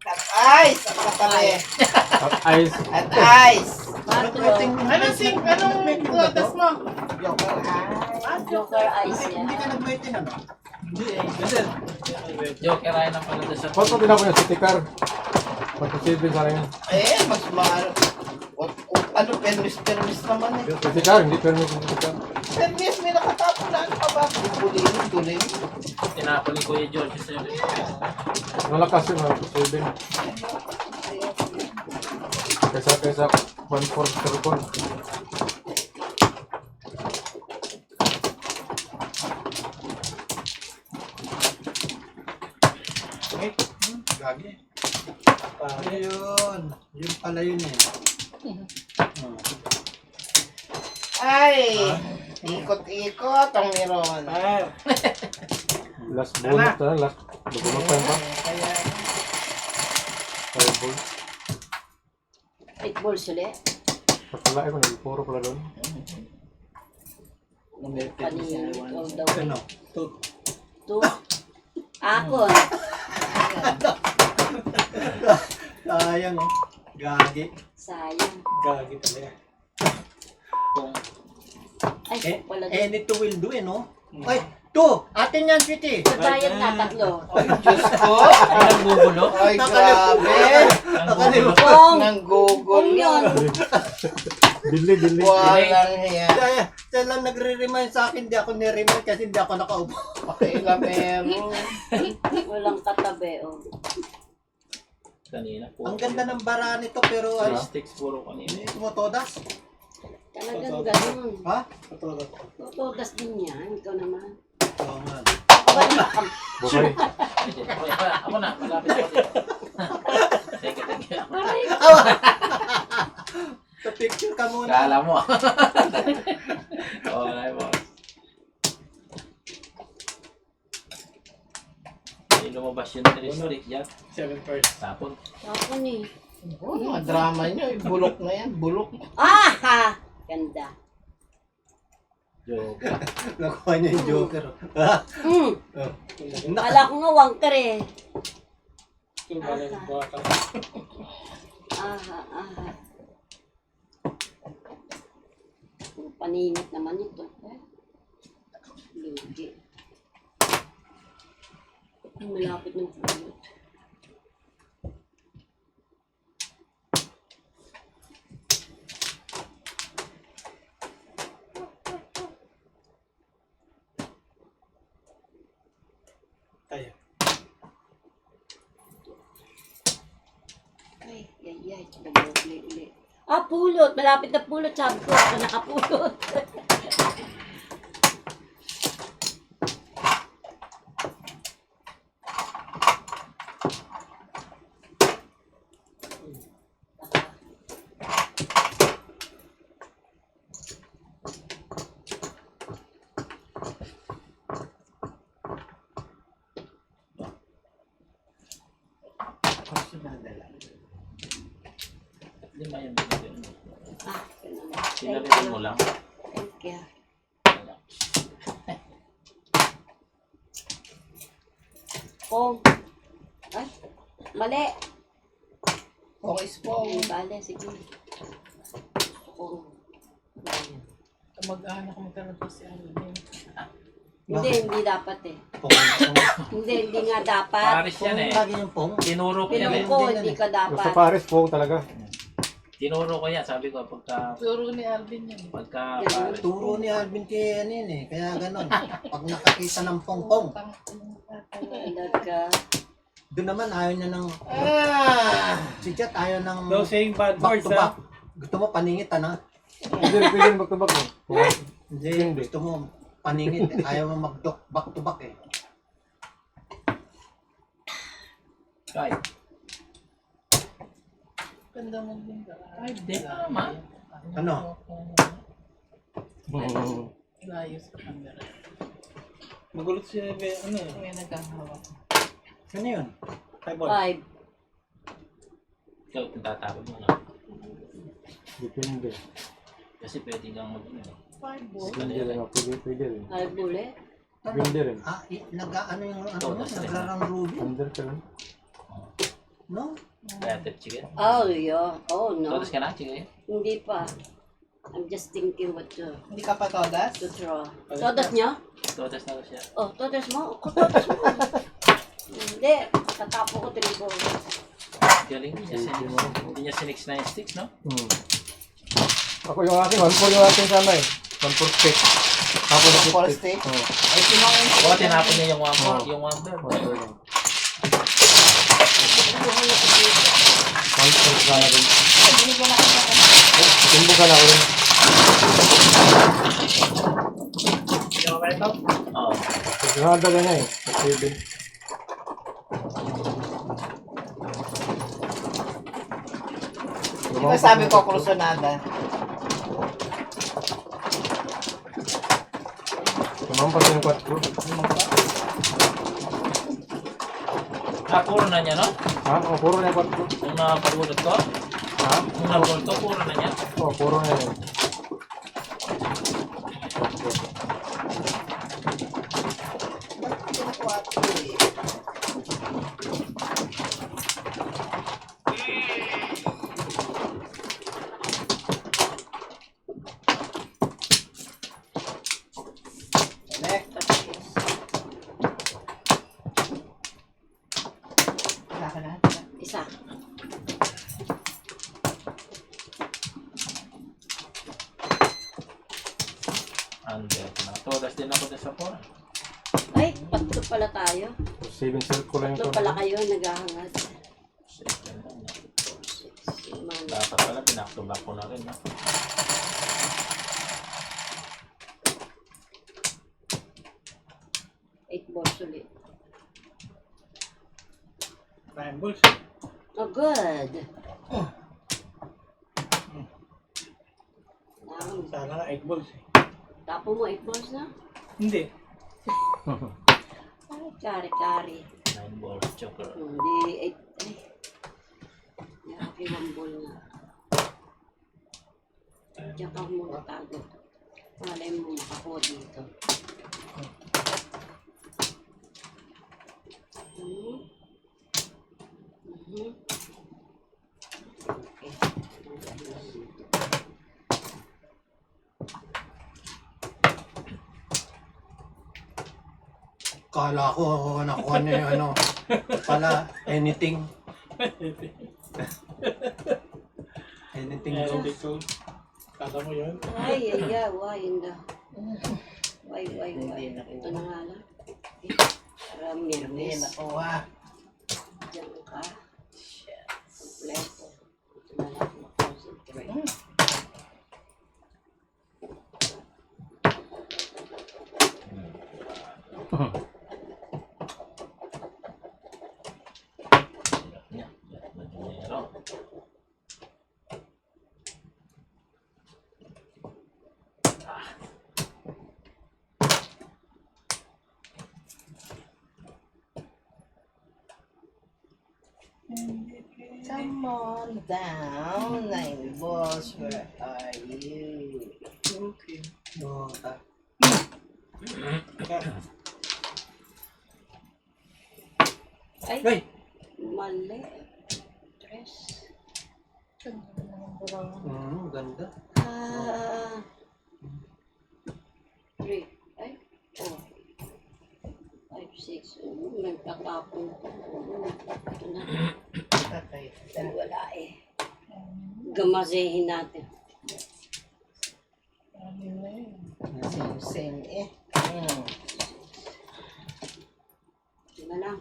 Hot ice! Ang katali. Hot ice. Hot ice! Anong product mo? Joker eyes yan. Hindi ka nag-waiting ano? Joker ay ng pala sa Pag pag pinako niya sa tikar. Pagkasibin sa rin. Eh, mas maano. Ano, permis naman eh. Sa tikar, hindi permit sa tikar. Permis, may nakatapon na. Ano pa ba? Tuloy. tinapon ni Kuya George sa Malakas yun, pagkasibin. Kaysa 1/4 telepon. Gagi. Yun. Yun pala yun eh. Ay! Ikot-ikot ang meron. Last bonus na, last Bubulong pa yun ba? Kaya, Fireball. 8 balls ulit. Patala ko, nagpuro pala doon. Kanina, ikaw daw. Ano? 2. Akon. Sayang oh. Gagi. Sayang. Gagi talaga. Kung Ay, wala doon. Any two will do eh, no? Ay, two! Atin yan, sweetie! Babayad na, 3. ay, Diyos ko. ay nagbubulo. Ay, grabe. Nagbubulo. Kung, Nang Google kung yun. Dili. Walang hiya. Siya lang nagre-remind sa akin, di ako ni-remind kasi hindi ako nakaupo. Pakilamero. Walang katabi, oh. Kanina po. Ang ganda ng bara nito pero ano? Sticks puro kanina. Hindi tumotodas. Talagang ganun. Ha? Totodas din yan. Ikaw naman. Oo nga. Bukay. Ako na, malapit ako dito. Teka. Pa-picture ka muna. Kala mo. Okay, boss. Hindi lumabas yung 3 stick yan. 7 first. Tapon. Tapon eh. Oh, mga drama nyo. Bulok na yan. Bulok. Ah! Ha! Ganda. Joke. Nakuha niya yung joker. Kala ko nga wangker eh. Aha, aha. Paninit naman ito. Lugi. Malapit ng pulot. Tayo. Ay, Nagbobli ulit. Ah, pulot. Malapit na pulot. Sabi ko, ako nakapulot. Lima yung binigyan mo. Ah, ganun. Sinalitin mo lang. Thank you. Pong. Ay, mali. Okay, po. Bale, sige. Pong. Mag-anak mo talaga si Alvin. Hindi dapat eh. Hindi nga dapat. Paris yan eh. Lagi yung pong. Tinuro ko yan eh. Pinong ko, hindi ka Basta dapat. Paris po talaga. Tinuro ko yan. Sabi ko pagka Turo ni Alvin yan. Paris. Turo ni Alvin kay ano yun eh. Kaya ganon. Pag nakakita ng pong-pong. Hindi ka. Doon naman ayaw niya ng... Si Chat ayaw ng... No saying bad back words to ha. back. Gusto mo paningit ano? Pwede magtubag mo. Hindi. Gusto mo paningit. Ayaw mo mag-back to back eh. Kaya. Ganda mo din ka. Ay, di naman. Ano? Layo sa camera. Magulot siya ano eh. May naghahawak. Ano yun? 5. Ikaw, tatapon mo na. Depende. Kasi pwede kang mag Depende rin ako. Pwede rin. 5 ulit. Depende rin. Ah, nag-ano yung ano mo? Todas rin. Nagrarang ruby? Under ka lang. No? Kaya tip chicken. Oh, yeah. Oh, no. Todos ka na, chicken. Hindi pa. I'm just thinking what to Hindi ka pa todas? draw. Todas niya? Todos na ko siya. Oh, todas mo? Ako, todas mo. Hindi. Tatapo ko 3 balls. Galing din niya. Hindi niya sinix na yung sticks, no? Ako yung akin, 1-4 yung akin sana eh. 1-4 stick. Tapos na For 50. steak? Oo. Ay, sinong Oo, tinapon niya yung yung one bird. 1-4 lang. 1-4 sana rin. Tumbo ka na ako rin. Oo. Nahada ka na eh. Pwede. Di ba sabi ko, krusonada? Tumampas yung 4. Puro na niya, no? Ha? O, puro na yung Yung napagulot ko? Ha? Yung napagulot ko, puro na niya? O, puro na yun. Isa. Ande. Natulas din ako din sa phone. Ay, patlo pala tayo. 7 circle lang Patlo ito. pala kayo, naghahangad. Second lang. Mga Dapat pala, pinaktuback ko na rin, no? eight balls ulit. Time balls. Oh, good. Naman. Sana nga 8 balls eh. Tapo mo 8 balls na? Hindi. Ay, kari-kari. 9 balls, choker. Hindi, 8. Ay. Yaki 1 ball na. Diyan ka muna tago. Malay mo makakuha dito. Okay. Kala ko nakuha niya yung ano. Pala, anything. Anything goes. Kala mo yun? Ay, ay, ay, why in the... Why. Ito na nga lang. Para Hindi mirmis. nakuha. Diyan ka. Kompleto. Ito na lang. Concentrate. Yan. Meron. Come on down, 9 balls. Where are you? Okay. No, Ay, Ay! mali. Tres. Ganda. Ah. 3. Ay, 4. 5, 6. Nagtatapon ko. Ito na. Patay. Dahil wala eh. Gamasehin natin. Same eh. Ito na lang.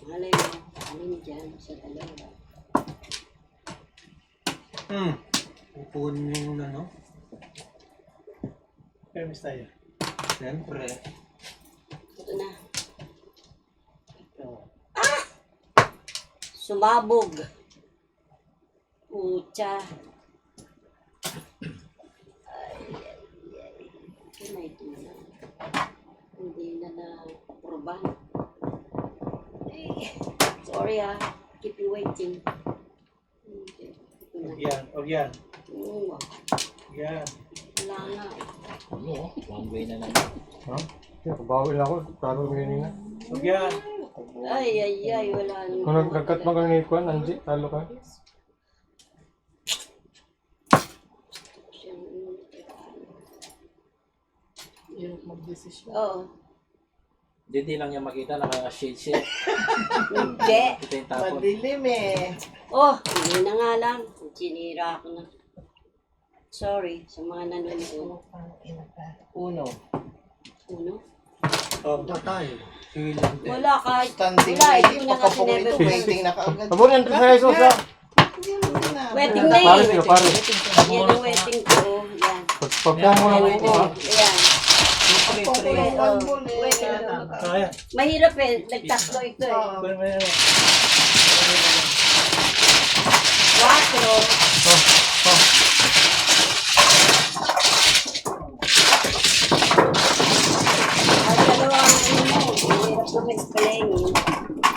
Malay mo. Alin dyan sa dalawa. Pupunin yung ano. Permis tayo. Siyempre. Ito na. Sumabog. Pucha. Ito na ito na. Hindi na na-aproban. Ay, sorry keep you waiting. Okay. Ito na. Yan. O yan. Oo, Yan. wala nga. Ano, one way na naman. Ha? Kaya kabawi lang ako. Talo mo yun nga. O yan. Ay, wala nang... Kung nag-cut mo kami ni Kwan, Angie, talo ka. Yung mag-desisyon. Oo. Hindi lang niya makita, naka-shade. Hindi. Ito yung tapon. Madilim eh. Oh, hindi na nga lang. Sinira ko na. Sorry sa mga nanonood. Uno. Uno? Oh. Tayo. Sige lang din. Wala kahit... Standing Wala, ready. hindi ko na nga Pagkapong sinever. nito, waiting na kaagad. Abunin, sa Jesus na. Wedding na Pare eh. sila, pare. Yan ang wedding ko. Yan. Pagpang mo lang Oo, ako. yan. Kaya. Mahirap eh. Nagtatlo ito eh. Quatro. Ay, dalawang ano mo. Mahirap naman pala yun.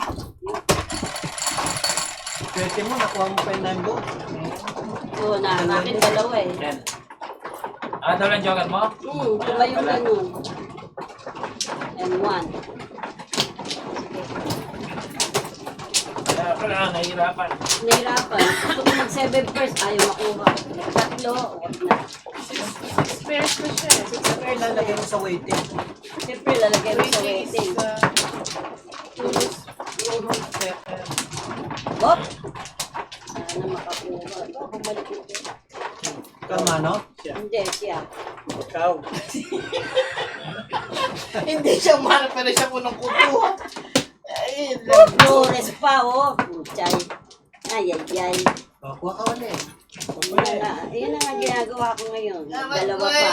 Oo, na akin dalawa eh. Yan. Daw lang joker mo? Tumayo ganun. And one. Wala, nahihirapan. Nahirapan. Gusto ko mag-7 first, ayaw makuha. Tatlo, wag na. Spares ko siya eh. Siyempre, lalagay mo sa waiting. Siyempre, lalagay mo sa Waiting is waiting. better. Hop! Sana makakuha. Bumalik ito. Kama, no? Hindi, siya. Ikaw. Hindi siya mahal, pero siya po nang kukuha. Ay, Flores pa, oh. Puchay. Ay, ay, ay. Kuha ka ulit. Yan ang ginagawa ko ngayon. Dalawa pa.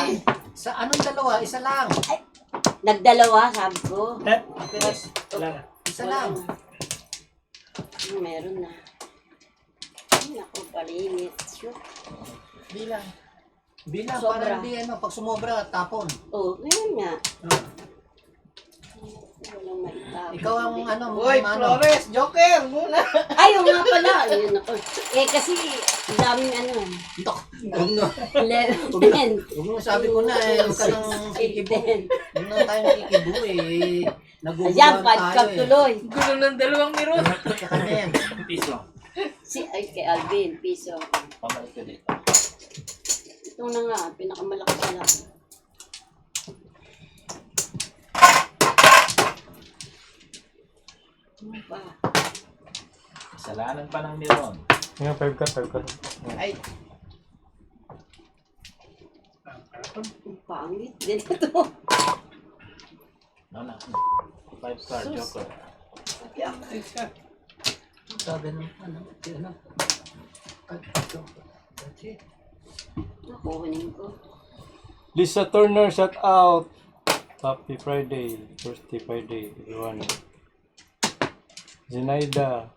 Sa anong dalawa? Isa lang. Nagdalawa, sabi ko. Isa lang. Meron na. Ay, naku, palimit. Shoot. bilang. Bilang Sobra. para hindi pag sumobra, tapon. Oh, ngayon nga. Walang maitapon. Ikaw ang Uy, Flores, Joker, muna. Ayaw nga pala. Ayun ako. Kasi, daming Huwag na. 11. Huwag mo sabi ko na huwag ka nang kikibo. 10. Huwag na tayong kikibo Ayan, Nagugulan 5 tayo cup tuloy. Gulo ng dalawang mirror. Kaya na yan. Piso. Ay, kay Alvin, piso. Pabalik ko dito. Ito na nga, pinakamalakas lang. Ano ba? Kasalanan pa ng Miron. Yung 5 ka. Ay, Ang pangit din ito. No, na. 5 star joker. Sabi ng Nakuhanin ko. Lisa Turner, shout out. Happy Friday. Thursday Friday, everyone. Zinaida.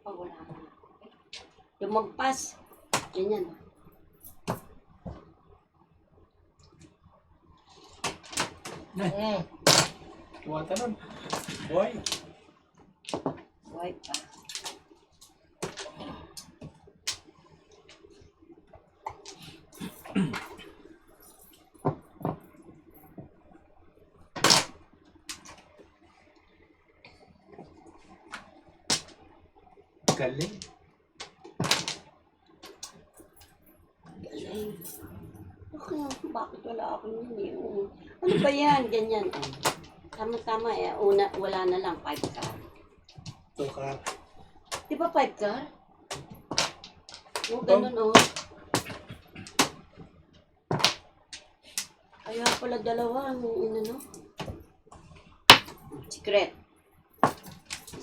Oh, wala na. Lumagpas. Ganyan. Kuha ka nun. Boy. Wipe pa. Galing. Galing. Okay, bakit wala ako yun eh? Oo. Ano ba yan? Ganyan. Oh. Tama-tama eh. Wala na lang. 5 car. Tukar. Di ba 5 car? Oo, ganun oh. Kaya pala dalawa ang no? Secret.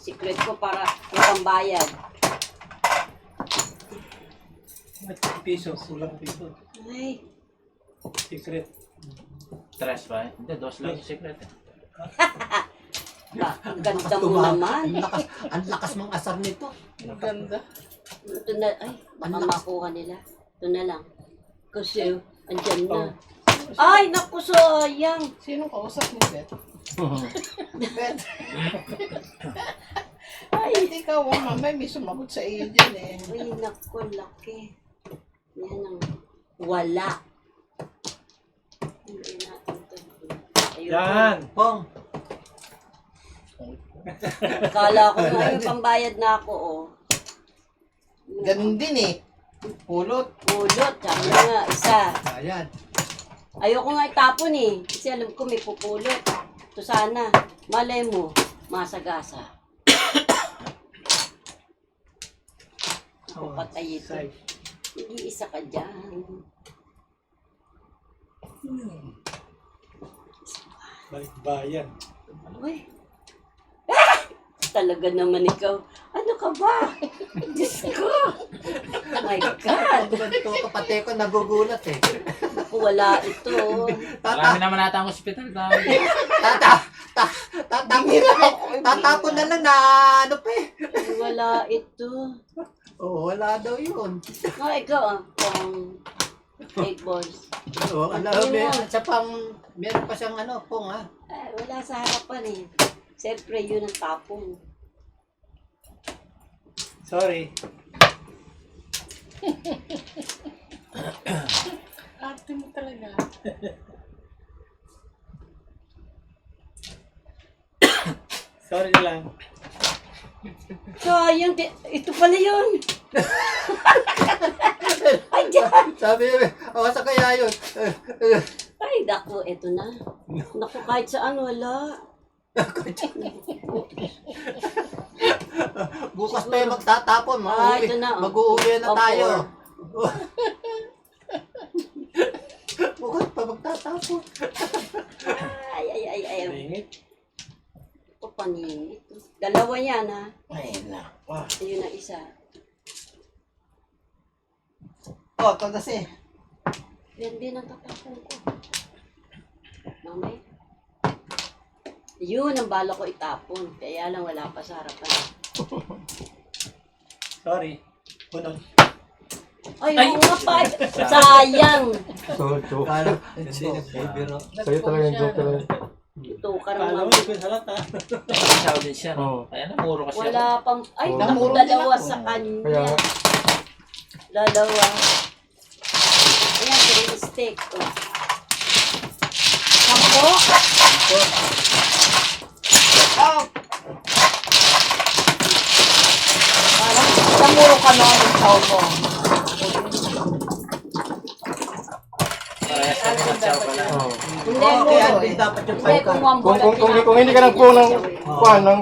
Secret ko para pambayad. Piso. Kulang piso. Ay, Secret. 3 ba? Hindi, 2 lang yung secret eh. ang ganda mo naman. Ang lakas mong asar nito. Maganda. Ito na, ay, baka makuha nila. Ito na lang. Kasi, andyan na. Ay, naku, sayang. sino kausap ni Beth? Beth. Ay, ikaw, mamay, may sumagot sa iyo dyan eh. Ay, naku, laki. Yan ang wala. Hindi natin ito. Ayun. Yan. Pong. Kala ko na yung pambayad na ako, oh. Ganun din eh. Pulot. Pulot, sabi na nga, isa. Ayan. Ayoko nga itapon eh. Kasi alam ko may pupulot. Ito sana. Malay mo, masagasa. Ako patay ito. Nag-iisa ka dyan. Balik bayan. Uy. Ah! Talaga naman ikaw. Ano ka ba? Diyos ko. Oh my God. Ito kapatid ko nagugulat eh. Naku, wala ito. Marami naman nata ang ospital. Tata, Tatapon na lang na ano pa eh. Wala ito. Oo, wala daw yun. Oh, ikaw egg balls. Oo, siya pang, meron pa siyang ano, pong ha. Ay, wala sa harapan eh. Siyempre, yun ang tapong. Sorry. Arte mo talaga. Sorry na lang. Sayang, ito pala yun. Ay, dyan. Sabi niya, sa kaya yun. Ay, naku, eto na. Naku, kahit saan wala. Bukas pa yung magtatapon, Ito na. mag-uuwi na Opo. tayo. Bukas pa magtatapon. Ay. Ingit. Ito paningit. Dalawa yan, ha? Ay, nako. Ayun ang isa. Oh, ito kasi. Yan din ang tatapon ko. Mamay. Yun ang bala ko itapon. Kaya lang wala pa sa harapan. Sorry. Punod. Ay, oo nga pa. Sayang. Sa'yo talaga yung joke talaga. Ito, Kala karang mo, hindi ko halata. Nagsasaw din siya, no? Kaya namuro kasi ako. wala pang, ay, Oo. naku, dalawa sa kanya. Kaya, Dalawa. Ayan, 3 stick. Oh. Sampo? Oh, Parang, namuro ka na ng tao mo. Parehas kami nagsaw pala. oh. hindi Oo, mo. kaya hindi dapat yung Hindi, kung wambol ang Kung hindi ka nagpuno ng kuhan, ng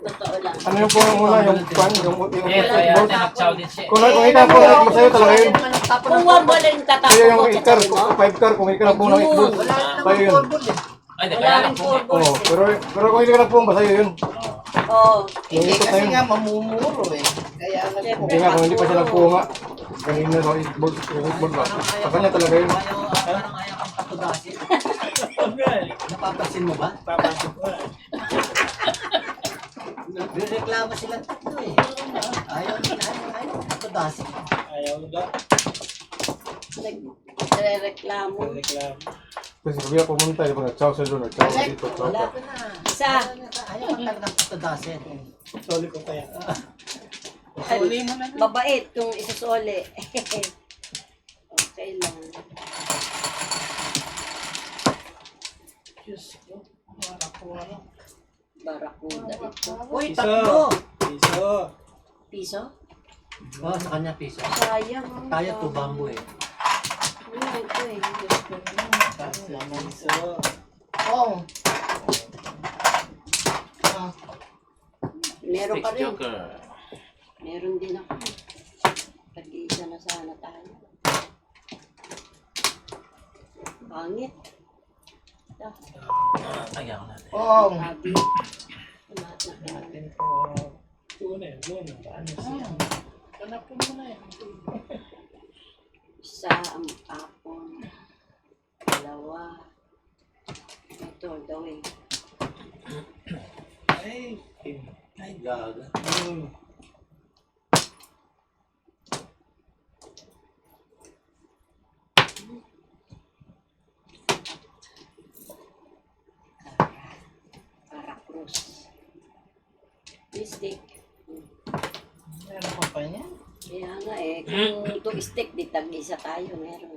Totoo lang. ano yung puno muna, yung kuhan, yung Eh, kaya board. tinagsaw din siya. Kung hindi ka nagpuno ng sa'yo talaga yun. Kung wambol ang Sa'yo tatapon yung mo, 8 car, sasabi mo. 5 car, kung hindi ka nagpuno ng 8 board. Wala Sa'yo naman yun. forbol eh. Ay, di Wala kaya rin lang po. 4 balls. Oo, pero kung hindi ka nagpuno, sa'yo yun. Oo. Hindi Yung ikot na kasi yun. nga mamumuro eh. Kaya Hindi nga, kung hindi pa siya nagpunga. Kanina sa 8 board, yung 8 board ba? Sa kanya talaga yun. Parang ayaw kang patudasin. Napapansin mo ba? Papasok ko. Reklamo sila tatlo eh. Ayaw kang patudasin. Ayaw nila. Nagrereklamo. Reklamo. Kasi sabi ako pumunta, di ba nag-chow sa doon, nag-chow sa dito. chow Wala. pa. Isa. Ayaw kang talagang patudasin. Sorry ko kaya. Uli mo na. Mabait kung isusole. Okay lang. Diyos ko. Wala ko ano. Barakuda ito. Uy, Piso. tatlo! Piso. Piso? Oo, sa kanya piso. Sayang. Tayo to bamboo eh. Ano ito eh. Piso. Oh. Meron pa Stick rin. joker. Meron din ako. Pag-iisa na sana tayo. Pangit. Ayaw natin. Oh. Sabi. Lahat na pinag- Hanapin mo na yan. Isa ang apon. Dalawa. Ito, daw eh. Ay, gaga. Para cross. Stick. Meron pa pa yan. Kaya nga eh, kung 2 stick, di tag-isa tayo, meron.